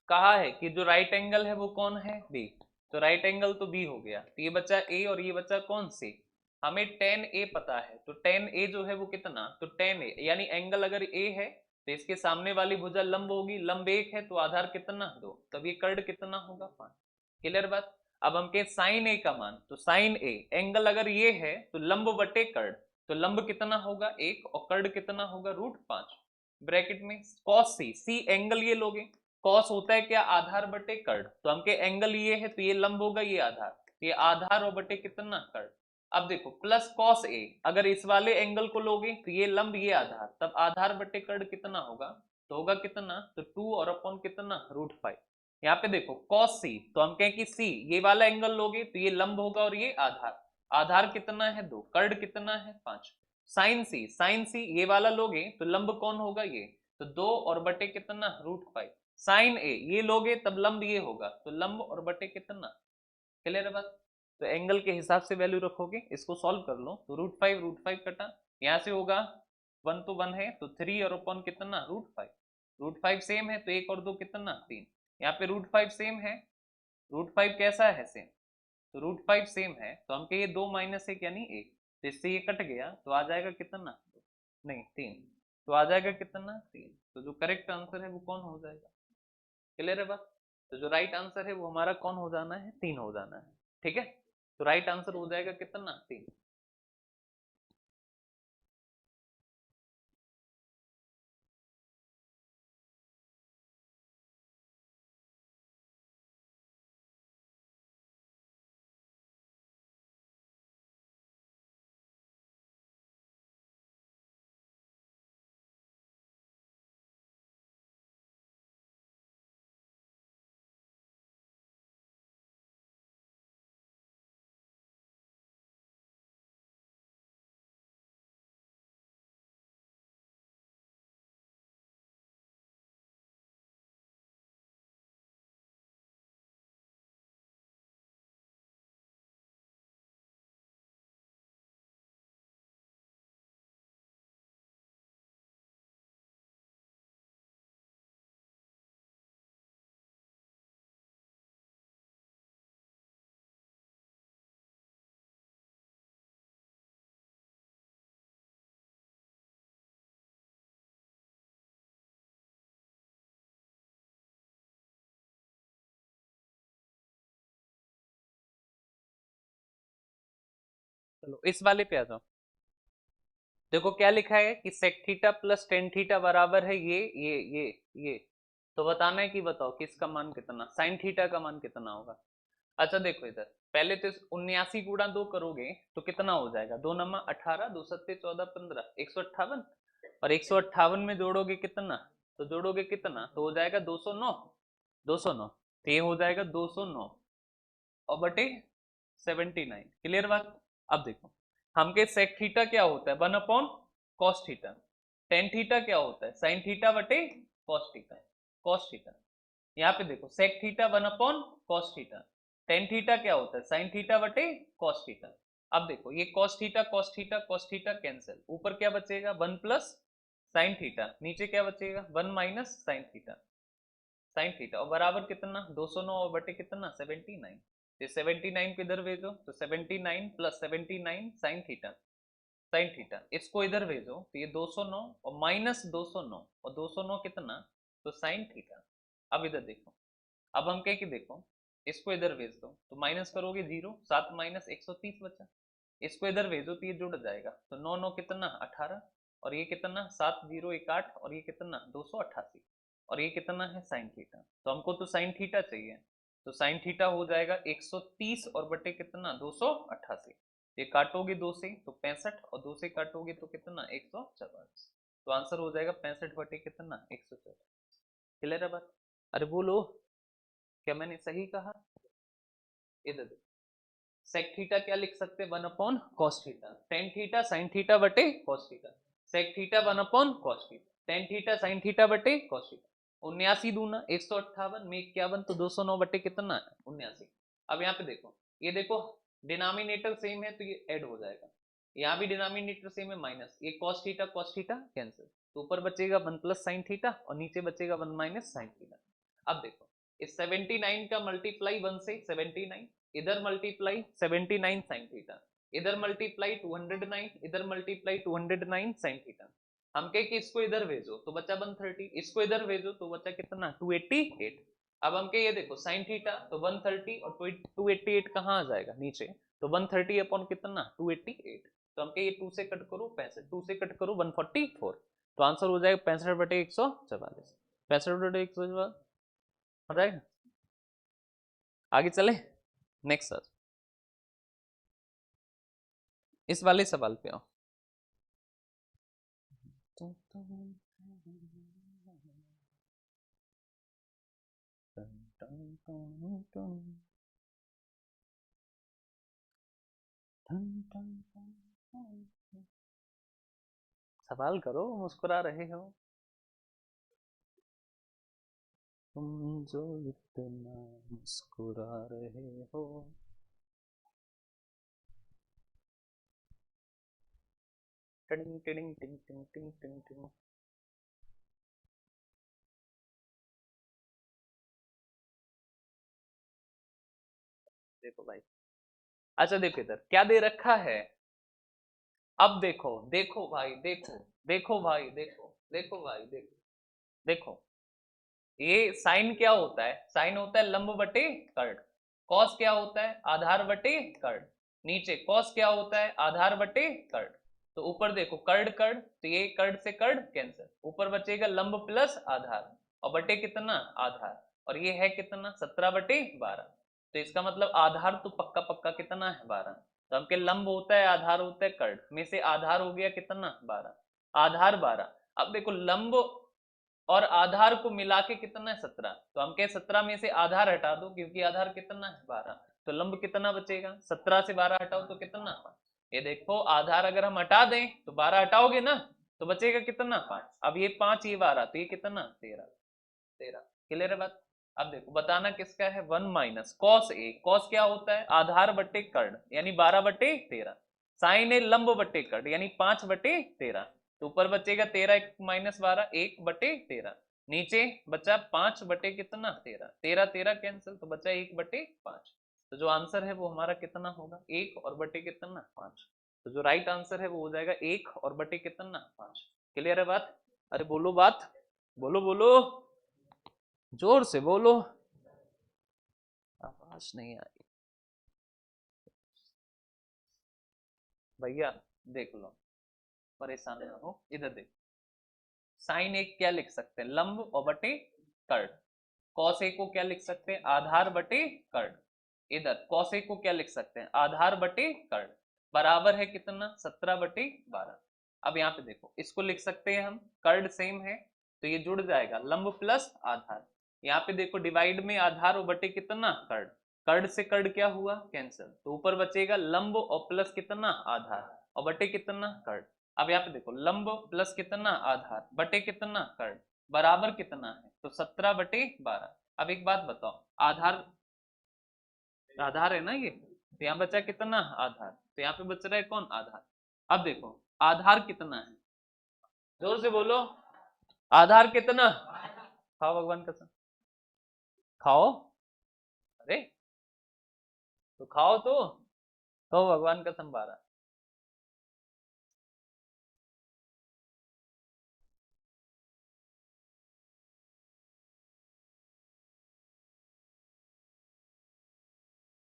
कहा है कि जो राइट एंगल है वो कौन है बी, तो राइट एंगल तो बी हो गया, तो ये बचा ए और ये बचा कौन सी, हमें टेन ए पता है, तो टेन ए जो है वो कितना, तो टेन ए यानी एंगल अगर ए है तो इसके सामने वाली भुजा लंब होगी, लंब 1 है तो आधार कितना 2, तब ये कर्ड कितना होगा 5। क्लियर बात। अब हम कहें साइन ए का मान, तो साइन ए एंगल अगर ये है तो लंब बटे कर्ड, तो लंब कितना होगा 1 और कर्ड कितना होगा √5, ब्रैकेट में कॉस सी, सी एंगल ये लोगे, कॉस होता है क्या आधार बटे कर्ड, तो हमके एंगल ये है तो ये लंब होगा ये आधार, तो ये आधार और बटे कितना कर्ड। अब देखो प्लस कॉस ए, अगर इस वाले एंगल को लोगे तो ये लंब ये आधार, तब आधार बटे कर्ड कितना होगा, तो होगा कितना, तो 2 और अपॉन कितना √5। यहाँ पे देखो कॉस सी, तो हम कहें कि सी ये वाला एंगल लोगे तो ये लंब होगा और ये आधार, आधार कितना है 2, कर्ड कितना है 5। साइन सी, साइन सी ये वाला लोगे तो लंब कौन होगा ये, तो 2 और बटे कितना √5। साइन ए ये लोगे तब लंब ये होगा, तो लंब और बटे कितना। क्लियर है बात। तो एंगल के हिसाब से वैल्यू रखोगे, इसको सॉल्व कर लो, तो √5 कटा, यहाँ से होगा 1 तो 1 है तो 3 और अपॉन कितना √5, √5 सेम है तो 1 और 2 कितना 3, यहाँ पे √5 सेम है, √5 कैसा है सेम, तो √5 सेम है तो हम ये 2 माइनस 1 यानी 1, तो इससे ये कट गया तो आ जाएगा कितना, नहीं 3, तो आ जाएगा कितना 3, तो जो करेक्ट आंसर है वो कौन हो जाएगा। क्लियर है बात। तो जो राइट आंसर है वो हमारा कौन हो जाना है 3 हो जाना है। ठीक है, तो राइट आंसर हो जाएगा कितना 3। चलो इस वाले पे आ जाओ। देखो क्या लिखा है कि sec theta plus tan theta बराबर है ये। तो बताना है कि बताओ किसका मान कितना, साइन थीटा का मान कितना होगा। अच्छा देखो इधर, पहले तो 79 गुणा 2 करोगे तो कितना हो जाएगा, 2 नमा 18, 2 सत्ते 14, 15, 158। और 158 में जोड़ोगे कितना, तो जोड़ोगे कितना तो हो जाएगा 209। 209 तो ये हो जाएगा 209 और बटे 79। क्लियर बात। अब देखो हमके सेक थीटा क्या होता है 1 upon cos theta, tan theta क्या होता है साइन थीटा बटे कॉस थीटा। कॉस थीटा यहाँ पे देखो sec theta 1 upon cos theta, tan theta क्या होता है साइन थीटा बटे कॉस थीटा। अब देखो ये कॉस थीटा कैंसिल, ऊपर क्या बचेगा 1 प्लस साइन थीटा, नीचे क्या बचेगा 1 minus sine theta. Sine theta और बराबर कितना 209 और बटे कितना 79। ये 79 को इधर भेजो तो 79 plus 79 sine theta. Sine theta इसको इधर भेजो तो ये 209 और माइनस 209 और 209 कितना तो साइन थीटा। अब इधर देखो, अब हम कह के देखो इसको इधर भेज दो तो माइनस करोगे 0, 7 माइनस 130 बचा। इसको इधर भेजो तो ये जुड़ जाएगा तो 9 9 कितना 18 और ये कितना 7 0 1 8 और ये कितना 288 और ये कितना है साइन थीटा। तो हमको तो साइन थीटा चाहिए, तो साइन थीटा हो जाएगा 130 और बटे कितना 288। ये काटोगे 2 से तो 65 और 2 से काटोगे तो कितना 144। तो आंसर हो जाएगा 65 बटे कितना 144। क्लियर है बात। अरे बोलो क्या मैंने सही कहा। इधर देखो सेक थीटा क्या लिख सकते हैं 1 upon cos theta, tan theta sine theta बटे cos theta. Sec theta 1 upon cos theta, tan theta sine theta बटे कॉस थीटा। 79 दूना 158 में 51 तो 209 बटे कितना 79। अब यहाँ पे देखो, ये देखो डिनोमिनेटर सेम है तो ये ऐड हो जाएगा, यहाँ भी डिनोमिनेटर सेम है माइनस, ये कॉस थीटा कैंसिल, तो ऊपर बचेगा 1 प्लस साइन थीटा और नीचे बचेगा 1 माइनस साइन थीटा। अब देखो इस 79 का मल्टीप्लाई 1 से 79, इधर मल्टीप्लाई 79 साइन थीटा, इधर मल्टीप्लाई 209, इधर मल्टीप्लाई 209 साइन थीटा। हम कहे कि इसको इधर भेजो तो बचा 130, इसको इधर भेजो तो बचा कितना 288। अब हम कहे ये देखो साइन थीटा तो 130 और 288 कहाँ आ जाएगा नीचे, तो 130 अपॉन कितना 288। तो हम कहे ये 2 से कट करो 65, 2 से कट करो 144, तो आंसर हो जाएगा 65 बटे 144। 65 बटे 144 हो जाएगा। आगे चले नेक्स्ट सर, इस वाले सवाल पे आओ। सवाल करो, मुस्कुरा रहे हो तुम जो इतना मुस्कुरा रहे हो। टिंग टिंग टिंग टिंग टिंग टिंग टिंग। देखो भाई, अच्छा देखो इधर क्या दे रखा है। अब देखो देखो भाई देखो, देखो भाई देखो, देखो भाई देखो, देखो ये साइन क्या होता है, साइन होता है लंब बटे कर्ण। कॉस क्या होता है आधार बटे कर्ण। नीचे कॉस क्या होता है आधार बटे कर्ण। तो ऊपर देखो कर्ण कर्ण तो ये कर्ण से कर्ण कैंसिल, ऊपर बचेगा लंब प्लस आधार और बटे कितना आधार, और ये है कितना 17 बटे 12। तो इसका मतलब आधार तो पक्का पक्का कितना है 12। तो हमके लंब होता है आधार होता है कर्ण में से आधार हो गया कितना 12, आधार 12। अब देखो लंब और आधार को मिला के कितना है 17, तो हम कहे 17 में से आधार हटा दो क्योंकि आधार कितना है 12, तो लंब कितना बचेगा 17 से 12 हटाओ तो कितना। ये देखो आधार अगर हम हटा दें तो 12 हटाओगे ना तो बचेगा कितना 5। अब ये 5 ये 12 तो ये कितना 13। 13 क्लियर है बात। अब देखो बताना किसका है 1 माइनस कॉस ए, कॉस क्या होता है आधार बटे कर्ण यानी 12 बटे 13, साइन ए लंब बटे कर्ण यानी 5 बटे 13। तो ऊपर बचेगा 13 माइनस 12 1 बटे 13, नीचे बचा 5 बटे कितना 13, 13 13 कैंसिल तो बचा 1 बटे 5। तो जो आंसर है वो हमारा कितना होगा 1 और बटे कितना 5। तो जो राइट आंसर है वो हो जाएगा 1 और बटे कितना 5। क्लियर है बात। अरे बोलो बात, बोलो बोलो, जोर से बोलो, आवाज नहीं आ रही। भैया देख लो, परेशान ना हो, इधर देखो। साइन एक क्या लिख सकते हैं, लंब और बटे कर्ण। कॉस ए को क्या लिख सकते हैं, आधार बटे कर्ण। इधर कॉस ए को क्या लिख सकते हैं, आधार बटे कर्ण। बराबर है कितना, 17/12। अब यहाँ पे देखो, इसको लिख सकते हैं हम, कर्ण सेम है तो ये जुड़ जाएगा, लंब प्लस आधार। यहाँ पे देखो डिवाइड में आधार और बटे कितना, कर्ण। कर्ण से कर्ण क्या हुआ, कैंसिल, तो ऊपर बचेगा लंब और प्लस कितना, आधार, और बटे कितना, कर्ण। अब यहाँ पे देखो, लंब प्लस कितना, आधार, बटे कितना, कर्ण, बराबर कितना है, तो 17/12। अब एक बात बताओ, आधार, आधार है ना ये, तो यहाँ बचा कितना, आधार, तो यहाँ पे बच रहा है कौन, आधार। अब देखो आधार कितना है, जोर से बोलो, आधार कितना, खाओ भगवान कसम, खाओ, अरे तो खाओ तो भगवान कसम 12।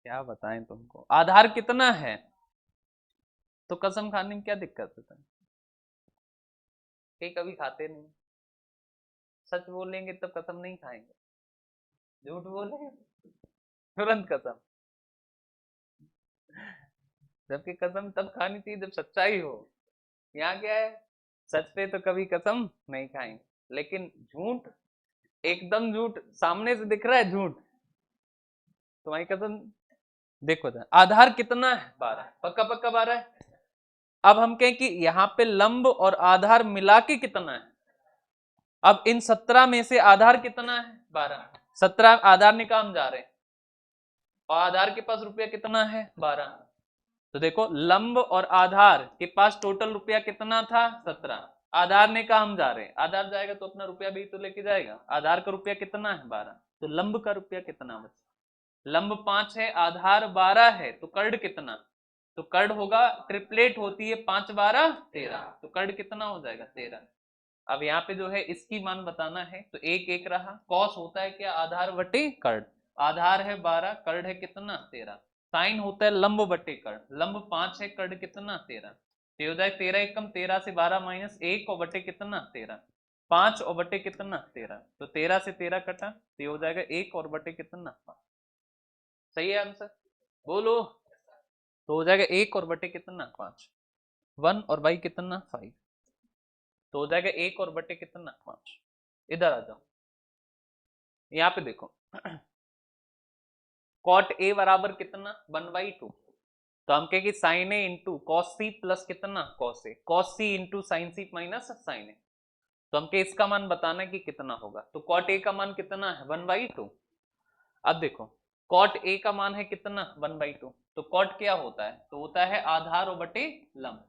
क्या बताएं तुमको, आधार कितना है, तो कसम खाने में क्या दिक्कत है तुम, कभी खाते नहीं, सच बोलेंगे तब कसम नहीं खाएंगे, झूठ बोलेंगे तुरंत कसम, जबकि कसम तब खानी चाहिए जब सच्चाई हो। यहाँ क्या है, सच पे तो कभी कसम नहीं खाएंगे, लेकिन झूठ, एकदम झूठ सामने से दिख रहा है झूठ, तुम्हारी कसम। देखो जरा, आधार कितना है, 12, पक्का पक्का 12 है। अब हम कहें कि यहाँ पे लंब और आधार मिला के कितना है, अब इन 17 में से आधार कितना है, 12, 17 आधार निकाल हम जा रहे हैं, और आधार के पास रुपया कितना है, 12। तो देखो लंब और आधार के पास टोटल रुपया कितना था, 17। आधार ने कहा हम जा रहे हैं, आधार जाएगा तो अपना रुपया भी तो लेके जाएगा, आधार का रुपया कितना है, 12। तो लंब का रुपया कितना बचा, लंब 5 है, आधार 12 है, तो कर्ण कितना, तो कर्ण होगा, ट्रिपलेट होती है 5 12 13, तो कर्ण कितना हो जाएगा, 13। अब यहाँ पे जो है इसकी मान बताना है, तो एक एक रहा, कॉस होता है क्या, आधार बटे कर्ण, आधार है 12, कर्ण है कितना, 13। साइन होता है लंब बटे कर्ण, लंब 5 है, कर्ण कितना, 13, तो ये हो जाए 13 एकम 13 से 12 माइनस 1 और बटे कितना, 13, 5 और बटे कितना, 13, तो 13 से 13 कटा, तो ये हो जाएगा 1 और बटे कितना, 5। सही है आंसर, बोलो, तो हो जाएगा 1 और बटे कितना, 5, 1 और बाई कितना, 5, तो हो जाएगा 1 और बटे कितना, 5। इधर आ जाओ, यहाँ पे देखो, कॉट ए बराबर कितना, 1/2, तो हम कहें कि साइन ए इंटू कॉस सी प्लस कितना, cos A, cos C into sine C minus sign ए, तो हम कहें इसका मान बताना है कि कितना होगा, तो कॉट ए का मान कितना है, 1/2। अब देखो कॉट ए का मान है कितना, 1/2, तो कॉट क्या होता है, तो होता है आधार और बटे लंब।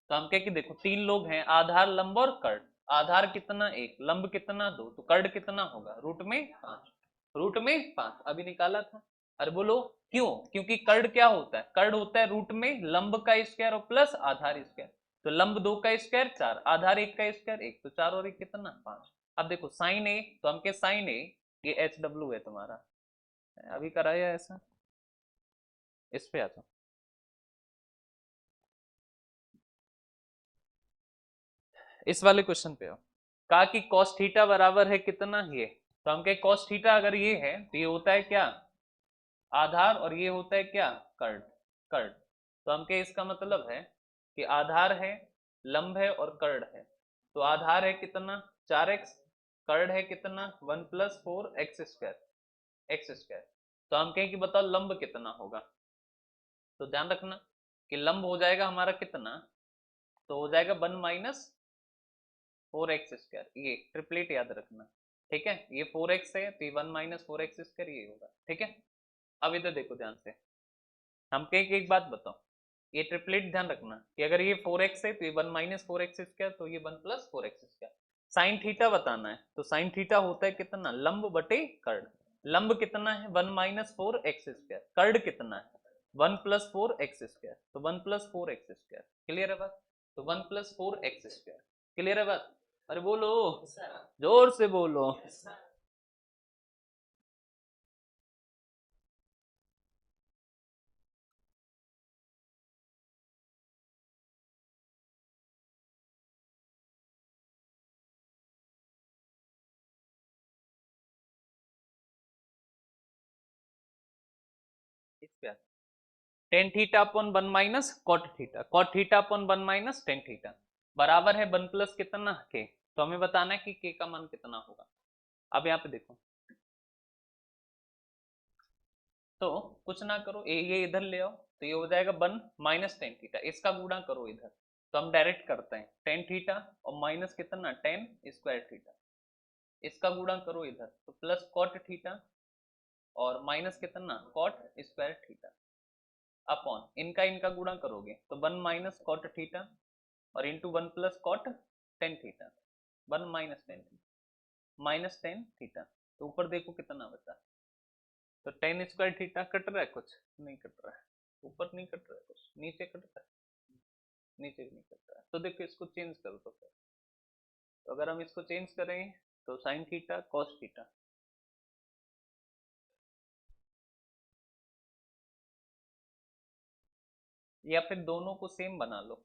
तो हम कहें कि देखो तीन लोग हैं, आधार लंब और कर्ण, आधार कितना 1, लंब कितना 2, तो कर्ण कितना होगा, रूट में 5, रूट में 5 अभी निकाला था। अरे बोलो क्यों, क्योंकि कर्ण क्या होता है, कर्ण होता है रूट में लंब का स्क्वायर और प्लस आधार स्क्वायर, तो लंब 2 का स्क्वायर 4, आधार 1 का स्क्वायर 1, तो 4 और 1 कितना, 5। अब देखो साइन ए, तो हम कहे साइन ए, ये एच डब्ल्यू है तुम्हारा, अभी कराया ऐसा, इस पे आता, इस वाले क्वेश्चन पे आओ। कहा कि cos थीटा बराबर है कितना, ये, तो हम कहे cos थीटा अगर ये है तो ये होता है क्या, आधार, और ये होता है क्या, कर्ण, कर्ण, तो हम कहे इसका मतलब है कि आधार है, लंब है और कर्ण है, तो आधार है कितना, 4x, कर्ण है कितना, 1 + 4x² एक्स स्क्वायर, तो हम कहें कि बताओ लंब कितना होगा, तो ध्यान रखना कि लंब हो जाएगा हमारा कितना, तो हो जाएगा 1 - 4x², ये ट्रिपलेट याद रखना, ठीक है, ये 4x है तो ये 1 - 4x² ये होगा, ठीक है। अब इधर देखो ध्यान से, हम कहें कि एक बात बताओ, ये ट्रिपलेट ध्यान रखना कि अगर ये 4x है तो ये 1 - 4x², तो ये 1 + 4x²। साइन थीटा बताना है, तो साइन थीटा होता है कितना, लंब बटे कर्ण, लंब कितना है 1 - 4x², कर्ण कितना है 1 + 4x², तो 1 + 4x², क्लियर है बात, तो 1 + 4x², क्लियर है बात, अरे बोलो, जोर से बोलो। इस पे tan theta upon one minus cot theta upon one minus tan theta बराबर है वन प्लस कितना के। तो हमें बताना है कि के का मान कितना होगा। अब यहाँ पे देखो, तो कुछ ना करो, ये इधर ले आओ, तो ये हो जाएगा वन माइनस टेन थीटा, इसका गुणा करो इधर। तो हम डायरेक्ट करते हैं, टेन थीटा और माइनस कितना टेन स्क्वायर थीटा, इसका गुणा करो इधर, तो प्लस कॉट थीटा और माइनस कितना कॉट स्क्वायर थीटा अपॉन इनका इनका गुणा करोगे तो वन माइनस कॉट थीटा और into one plus cot tan theta, one minus tan theta. तो ऊपर देखो कितना बचा, तो टेन स्क्वायर थीटा कट रहा है, कुछ नहीं कट रहा है, ऊपर नहीं कट रहा है, कुछ नीचे कट रहा है, नीचे भी नहीं कट रहा है। तो देखो इसको चेंज कर दो फिर, तो अगर हम इसको चेंज करें तो साइन थीटा कॉस थीटा, या फिर दोनों को सेम बना लो।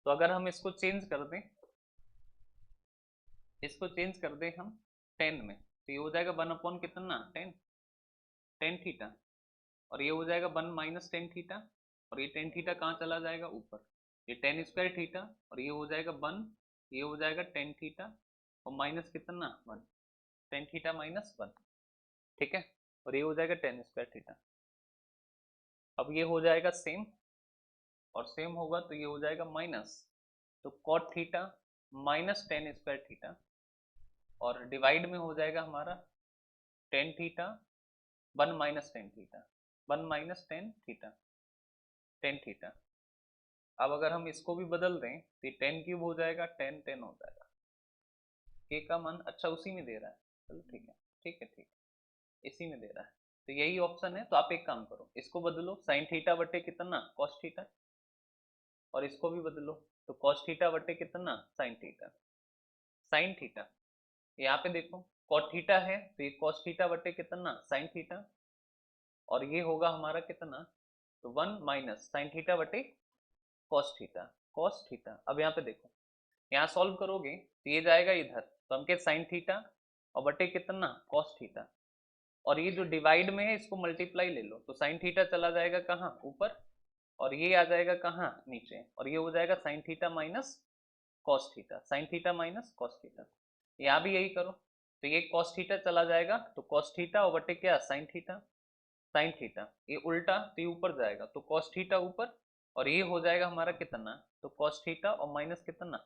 तो अगर हम इसको चेंज कर दें, इसको चेंज कर दें हम टेन में, तो ये हो जाएगा वन अपॉन कितना टेन, टेन थीटा, और ये हो जाएगा वन माइनस टेन थीटा, और ये टेन थीटा कहाँ चला जाएगा ऊपर, ये टेन स्क्वायर थीटा, और ये हो जाएगा वन, ये हो जाएगा टेन थीटा और माइनस कितना one, tan theta minus one, ठीक है, और ये हो जाएगा टेन स्क्वायर थीटा। अब ये हो जाएगा सेम, और सेम होगा तो ये हो जाएगा माइनस, तो cot theta minus tan square theta, और डिवाइड में हो जाएगा हमारा tan theta one minus tan theta, one minus tan theta, tan theta. अब अगर हम इसको भी बदल दें तो टेन क्यूब हो जाएगा, टेन टेन हो जाएगा, के का मान अच्छा उसी में दे रहा है, चलो ठीक है, ठीक है, ठीक है, इसी में दे रहा है, तो यही ऑप्शन है। तो आप एक काम करो, इसको बदलो साइन थीटा बटे कितना कॉस थीटा, और इसको भी बदलो, तो कॉस थीटा बटे कितना साइन थीटा, साइन थीटा, यहाँ पे देखो कॉट थीटा है तो ये कॉस थीटा बटे कितना साइन थीटा, और ये होगा हमारा कितना, तो वन माइनस साइन थीटा बटे कॉस थीटा, कॉस थीटा। अब यहाँ पे देखो, यहाँ सॉल्व करोगे तो ये जाएगा इधर, तो हम के साइन थीटा और बटे कितना कॉस थीटा, और ये जो डिवाइड में है इसको मल्टीप्लाई ले लो, तो साइन थीटा चला जाएगा कहाँ ऊपर, और ये आ जाएगा कहाँ नीचे, और ये हो जाएगा sign theta minus cos theta, sine theta minus cos theta. यहाँ भी यही करो, तो ये कॉस थीटा चला जाएगा, तो कॉस थीटा और बटे क्या साइन थीटा, साइन थीटा, ये उल्टा तो ये ऊपर जाएगा, तो कॉस थीटा ऊपर, और ये हो जाएगा हमारा कितना, तो कॉस थीटा और माइनस कितना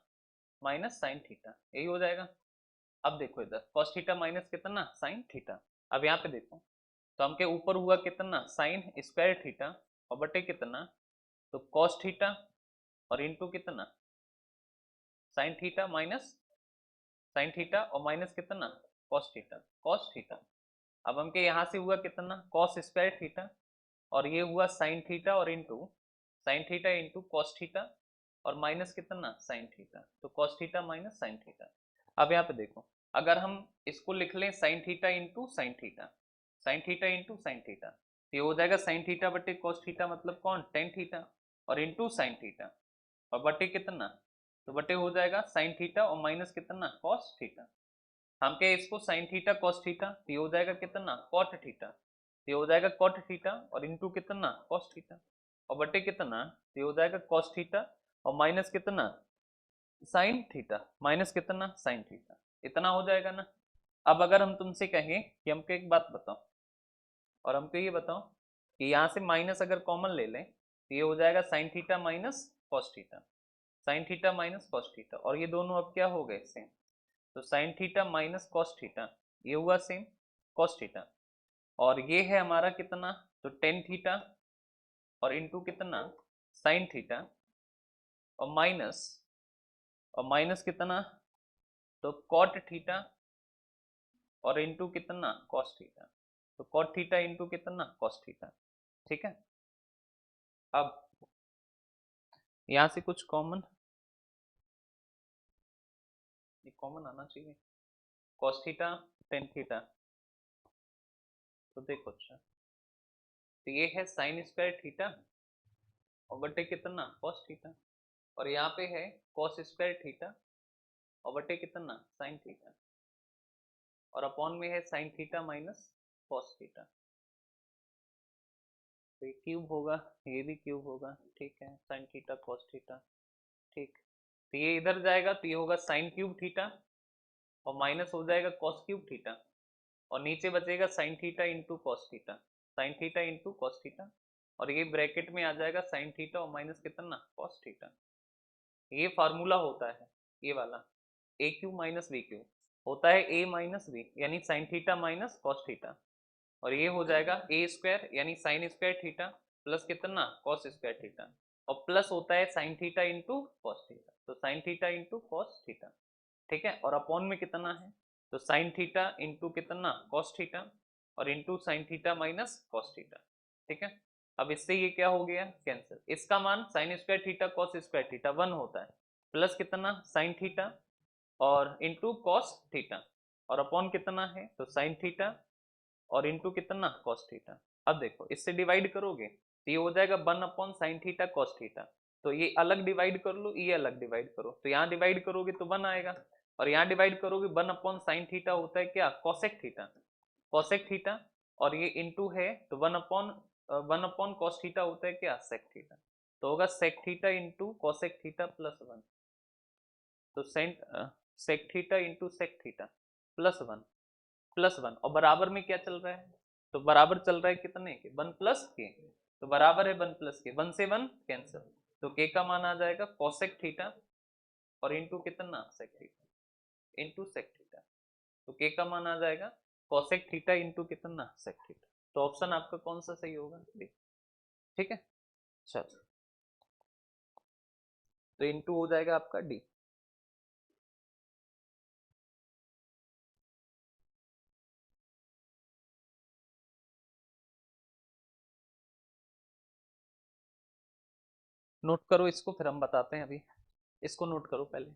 माइनस साइन थीटा, यही हो जाएगा। अब देखो इधर कॉस थीटा माइनस कितना साइन थीटा। अब यहाँ पे देखो, तो हमके ऊपर हुआ कितना साइन स्क्वायर थीटा और बटे कितना, तो कॉस थीटा और इंटू कितना sign theta minus sine theta और माइनस कितना कॉस थीटा, कॉस थीटा। अब हमके यहाँ से हुआ कितना कॉस स्क्वायर थीटा, और ये हुआ साइन थीटा और into sine theta into cos theta और माइनस कितना साइन थीटा, तो cos theta minus sine theta. अब यहाँ पे देखो, अगर हम इसको लिख लें sign theta into sine theta, sine theta into sine theta, तो ये हो जाएगा साइन थीटा बटे कॉस थीटा मतलब कौन टेन थीटा, और इंटू साइन थीटा, और बटे कितना, तो बटे हो जाएगा साइन थीटा और माइनस कितना कॉस थीटा। हम क्या इसको साइन थीटा कॉस थीटा, तो ये हो जाएगा कितना कॉट थीटा, तो ये हो जाएगा कॉट थीटा और इंटू कितना कॉस थीटा, और बटे कितना, तो ये हो जाएगा कॉस थीटा और माइनस कितना साइन थीटा, माइनस कितना साइन थीटा, इतना हो जाएगा ना। अब अगर हम तुमसे कहें कि हमको एक बात बताओ, और हमको ये बताओ कि यहाँ से माइनस अगर कॉमन ले लें तो ये हो जाएगा sign theta minus cos theta, sine theta minus cos theta, और ये दोनों अब क्या हो गए सेम, तो sine theta minus cos theta, ये हुआ सेम कॉस थीटा, और ये है हमारा कितना, तो टेन थीटा और इंटू कितना साइन थीटा और माइनस कितना, तो कॉट थीटा और इंटू कितना कॉस थीटा, तो कॉट थीटा इंटू कितना कॉस थीटा, ठीक है। अब यहां से कुछ कॉमन, ये कॉमन आना चाहिए, कॉस थीटा टेन थीटा, तो देखो अच्छा, तो ये है साइन स्क्वायर थीटा और बटे कितना कॉस थीटा, और यहाँ पे है कॉस स्क्वायर थीटा और बटे कितना साइन थीटा, और अपॉन में है sine theta minus cos theta. तो ये क्यूब होगा, ये भी क्यूब होगा, ठीक है, साइन थीटा कॉस थीटा, ठीक। तो ये इधर जाएगा तो ये होगा साइन क्यूब थीटा, और माइनस हो जाएगा कॉस क्यूब थीटा, और नीचे बचेगा sign theta into cos theta, sine theta into cos theta, और ये ब्रैकेट में आ जाएगा साइन थीटा और माइनस कितना कॉस थीटा। ये फार्मूला होता है ये वाला, ए क्यू माइनस बी क्यू होता है ए माइनस बी यानी sign theta minus cos theta, और ये हो जाएगा ए स्क्वायर यानी साइन स्क्वायर थीटा प्लस कितना कॉस स्क्वायर थीटा, और प्लस होता है sine theta into cos theta, तो sine theta into cos theta, ठीक है, और अपॉन में कितना है, तो साइन थीटा इंटू कितना कॉस थीटा, और into sine theta minus cos theta, ठीक है। अब इससे ये क्या हो गया कैंसिल, इसका मान sine square theta cos square theta 1 होता है, प्लस कितना साइन थीटा और इंटू कॉस थीटा, और अपॉन कितना है तो साइन थीटा और इंटू कितना कॉस थीटा। अब देखो इससे डिवाइड करोगे तो ये हो जाएगा 1 upon sine theta cos theta, तो ये अलग डिवाइड कर लो, ये अलग डिवाइड करो, तो यहाँ डिवाइड करोगे तो 1 आएगा, और यहाँ डिवाइड करोगे 1 अपॉन साइन थीटा होता है क्या कॉसेक थीटा, कॉसेक थीटा, और ये इंटू है तो 1 अपॉन कॉस थीटा होता है क्या सेक थीटा, तो होगा sec theta into cosec theta plus 1, तो sec theta into sec theta plus 1, plus 1, और बराबर में क्या चल रहा है, तो बराबर चल रहा है कितने के 1 प्लस के, तो बराबर है 1 प्लस के, 1 से 1 कैंसिल, तो के का मान आ जाएगा कॉसेक थीटा और इंटू कितना sec theta into sec theta, तो के का मान आ जाएगा कॉसेक थीटा इंटू कितना सेक थीटा, तो ऑप्शन आपका कौन सा सही होगा डी, ठीक है। चलो, तो इंटू हो जाएगा आपका डी। नोट करो इसको फिर हम बताते हैं अभी, इसको नोट करो पहले।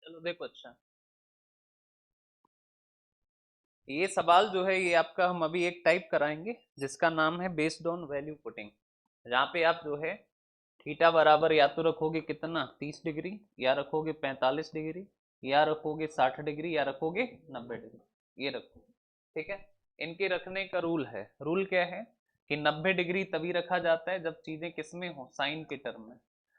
चलो देखो, अच्छा ये सवाल जो है ये आपका हम अभी एक टाइप कराएंगे जिसका नाम है बेस्ड ऑन वैल्यू पुटिंग, जहाँ पे आप जो है थीटा बराबर या तो रखोगे कितना 30 डिग्री, या रखोगे 45 डिग्री, या रखोगे 60 डिग्री, या रखोगे 90 डिग्री, ये रखो। ठीक है, इनके रखने का रूल है, रूल क्या है कि 90 डिग्री तभी रखा जाता है जब चीजें किसमें हो, साइन के टर्म में।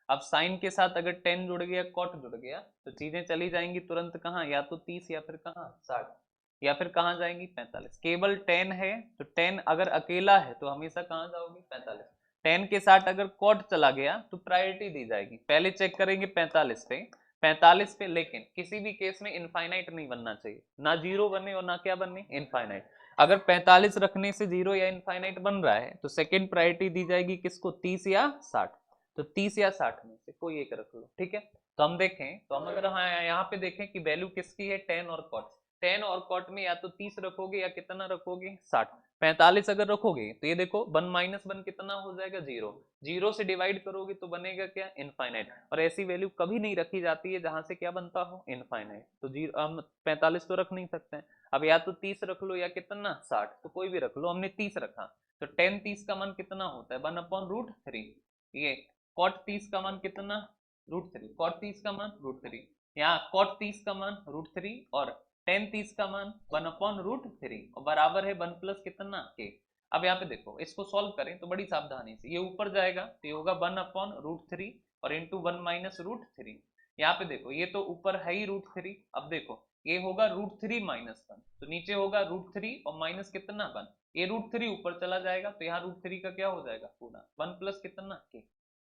अब साइन के साथ अगर टेन जुड़ गया, कॉट जुड़ गया, तो चीजें चली जाएंगी तुरंत कहाँ, या तो 30 या फिर कहाँ 60, या फिर कहाँ जाएंगी 45। केवल टेन है तो टेन अगर अकेला है तो हमेशा कहाँ जाओगे 45। टेन के साथ अगर कॉट चला गया तो प्रायोरिटी दी जाएगी, पहले चेक करेंगे 45 पे, 45 पे, लेकिन किसी भी केस में इनफाइनाइट नहीं बनना चाहिए, ना जीरो बने और ना क्या बने, इनफाइनाइट। अगर 45 रखने से जीरो या इनफाइनाइट बन रहा है तो सेकेंड प्रायोरिटी दी जाएगी किसको, 30 या 60। तो 30 या 60 में से कोई एक रख लो। ठीक है, तो हम देखें, तो हम अगर हाँ यहाँ पे देखें कि वैल्यू किसकी है, टेन और कॉट। टेन और कॉट में या तो 30 रखोगे या कितना रखोगे 60। 45 अगर रखोगे तो ये देखो 1 माइनस 1 कितना हो जाएगा, जीरो। जीरो से डिवाइड करोगे तो बनेगा क्या, इनफाइनाइट। और ऐसी वैल्यू कभी नहीं रखी जाती है जहां से क्या बनता हो, इनफाइनाइट। तो जीरो हम 45 तो रख नहीं सकते हैं। अब या तो 30 रख लो या कितना 60, तो कोई भी रख लो, हमने 30 रखा। तो टेन 30 का मान कितना होता है, 1/√3। ये कॉट 30 का मान कितना, √3। कॉट 30 का मान √3, यहाँ कॉट 30 का मान √3, और टेन 30 का मान 1/√3, और बराबर है 1 प्लस कितना के। अब यहाँ पे देखो, इसको सॉल्व करें तो बड़ी सावधानी से, ये ऊपर जाएगा तो ये होगा 1/√3 और इंटू 1 माइनस √3। यहाँ पे देखो ये तो ऊपर है ही √3, अब देखो ये होगा √3 माइनस 1, तो नीचे होगा √3 और माइनस कितना 1, ये √3 ऊपर चला जाएगा तो यहाँ √3 का क्या हो जाएगा पूरा 1 प्लस कितना के।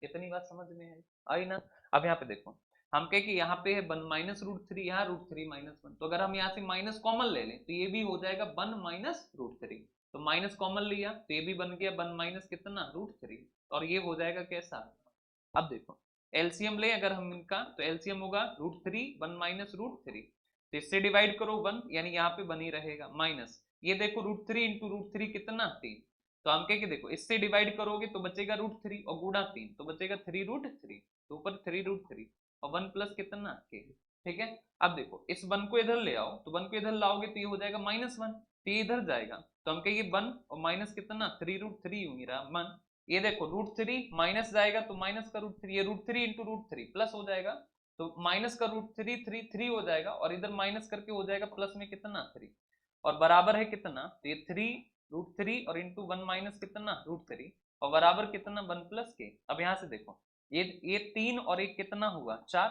इतनी बात समझ में आई ना। अब यहाँ पे देखो, हम कहे कि यहाँ पे है 1 माइनस √3, यहाँ √3 माइनस 1, तो अगर हम यहाँ से माइनस कॉमन ले लें तो ये भी हो जाएगा 1 माइनस √3, तो माइनस कॉमन लिया तो ये भी बन गया 1 माइनस कितना √3, और ये हो जाएगा कैसा। अब देखो एलसीएम ले अगर हम इनका, तो एलसीएम होगा √3 1 माइनस √3, तो इससे डिवाइड करो 1, यानी यहाँ पे बनी रहेगा माइनस, ये देखो √3 इंटू √3 कितना 3, तो हम कह के देखो इससे डिवाइड करोगे तो बचेगा √3 और गुणा 3 तो बचेगा 3√3, तो ऊपर 3√3 और 1 प्लस कितना के। ठीक है, अब देखो इस 1 को इधर ले आओ, तो 1 को इधर लाओगे तो ये हो जाएगा -1, तो ये इधर जाएगा, तो हम कहेंगे 1 और माइनस कितना 3√3 मेरा 1। ये देखो √3 माइनस जाएगा तो माइनस का √3, ये √3 इंटू √3 प्लस हो जाएगा, तो माइनस का √3 3 हो जाएगा, और इधर माइनस करके हो जाएगा प्लस में कितना 3, और बराबर है कितना, तो ये 3√3 और इंटू 1 माइनस कितना √3, और बराबर कितना 1 प्लस के। अब यहाँ से देखो ये 3 और एक कितना हुआ 4,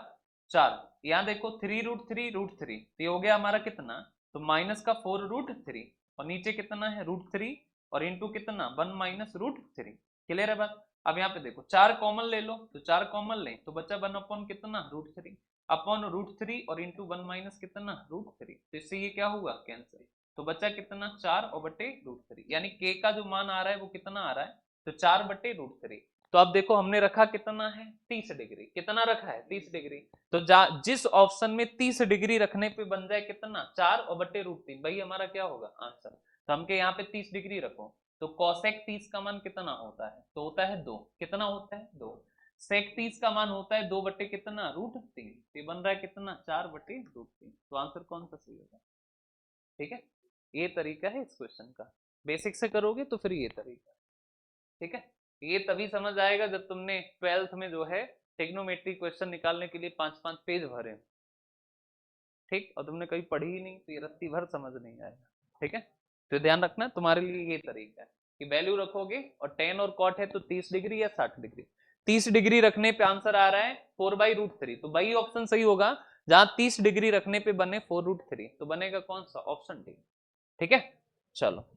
4, यहाँ देखो 3√3 तो ये हो गया हमारा कितना, तो माइनस का 4√3, और नीचे कितना है √3 और इंटू कितना 1 माइनस √3। क्लियर है बात। अब यहाँ पे देखो 4 कॉमन ले लो, तो 4 कॉमन ले तो बचा 1 अपॉन कितना √3, अपॉन √3 और इंटू 1 माइनस कितना √3, तो इससे ये क्या हुआ कैंसिल, तो बचा कितना 4 और बटे √3, यानी के का जो मान आ रहा है वो कितना आ रहा है, तो 4 बटे √3। तो अब देखो हमने रखा कितना है 30 डिग्री, कितना रखा है 30 डिग्री, तो जिस ऑप्शन में 30 डिग्री रखने पे बन जाए कितना 4 और बटे √3, भाई हमारा क्या होगा आंसर। तो हमके यहाँ पे 30 डिग्री रखो, तो कॉसेक 30 का मान कितना होता है, तो होता है 2, कितना होता है 2। सेक 30 का मान होता है 2 बटे कितना √3, ये बन रहा है कितना 4 बटे √3, तो आंसर कौन सा सही होगा। ठीक है, ये तरीका है इस क्वेश्चन का, बेसिक से करोगे तो फिर ये तरीका। ठीक है, ये तभी समझ आएगा जब तुमने 12th में जो है ट्रिग्नोमेट्री क्वेश्चन निकालने के लिए 5-5 पेज भरे, ठीक, और तुमने कभी पढ़ी ही नहीं तो ये रत्ती भर समझ नहीं आएगा। ठीक है, तो ध्यान रखना तुम्हारे लिए ये तरीका है कि वैल्यू रखोगे और टेन और कॉट है तो 30 डिग्री या 60 डिग्री। 30 डिग्री रखने पे आंसर आ रहा है 4/√3, तो वही ऑप्शन सही होगा जहां 30 डिग्री रखने पे बने 4√3, तो बनेगा कौन सा ऑप्शन डी। ठीक है, चलो।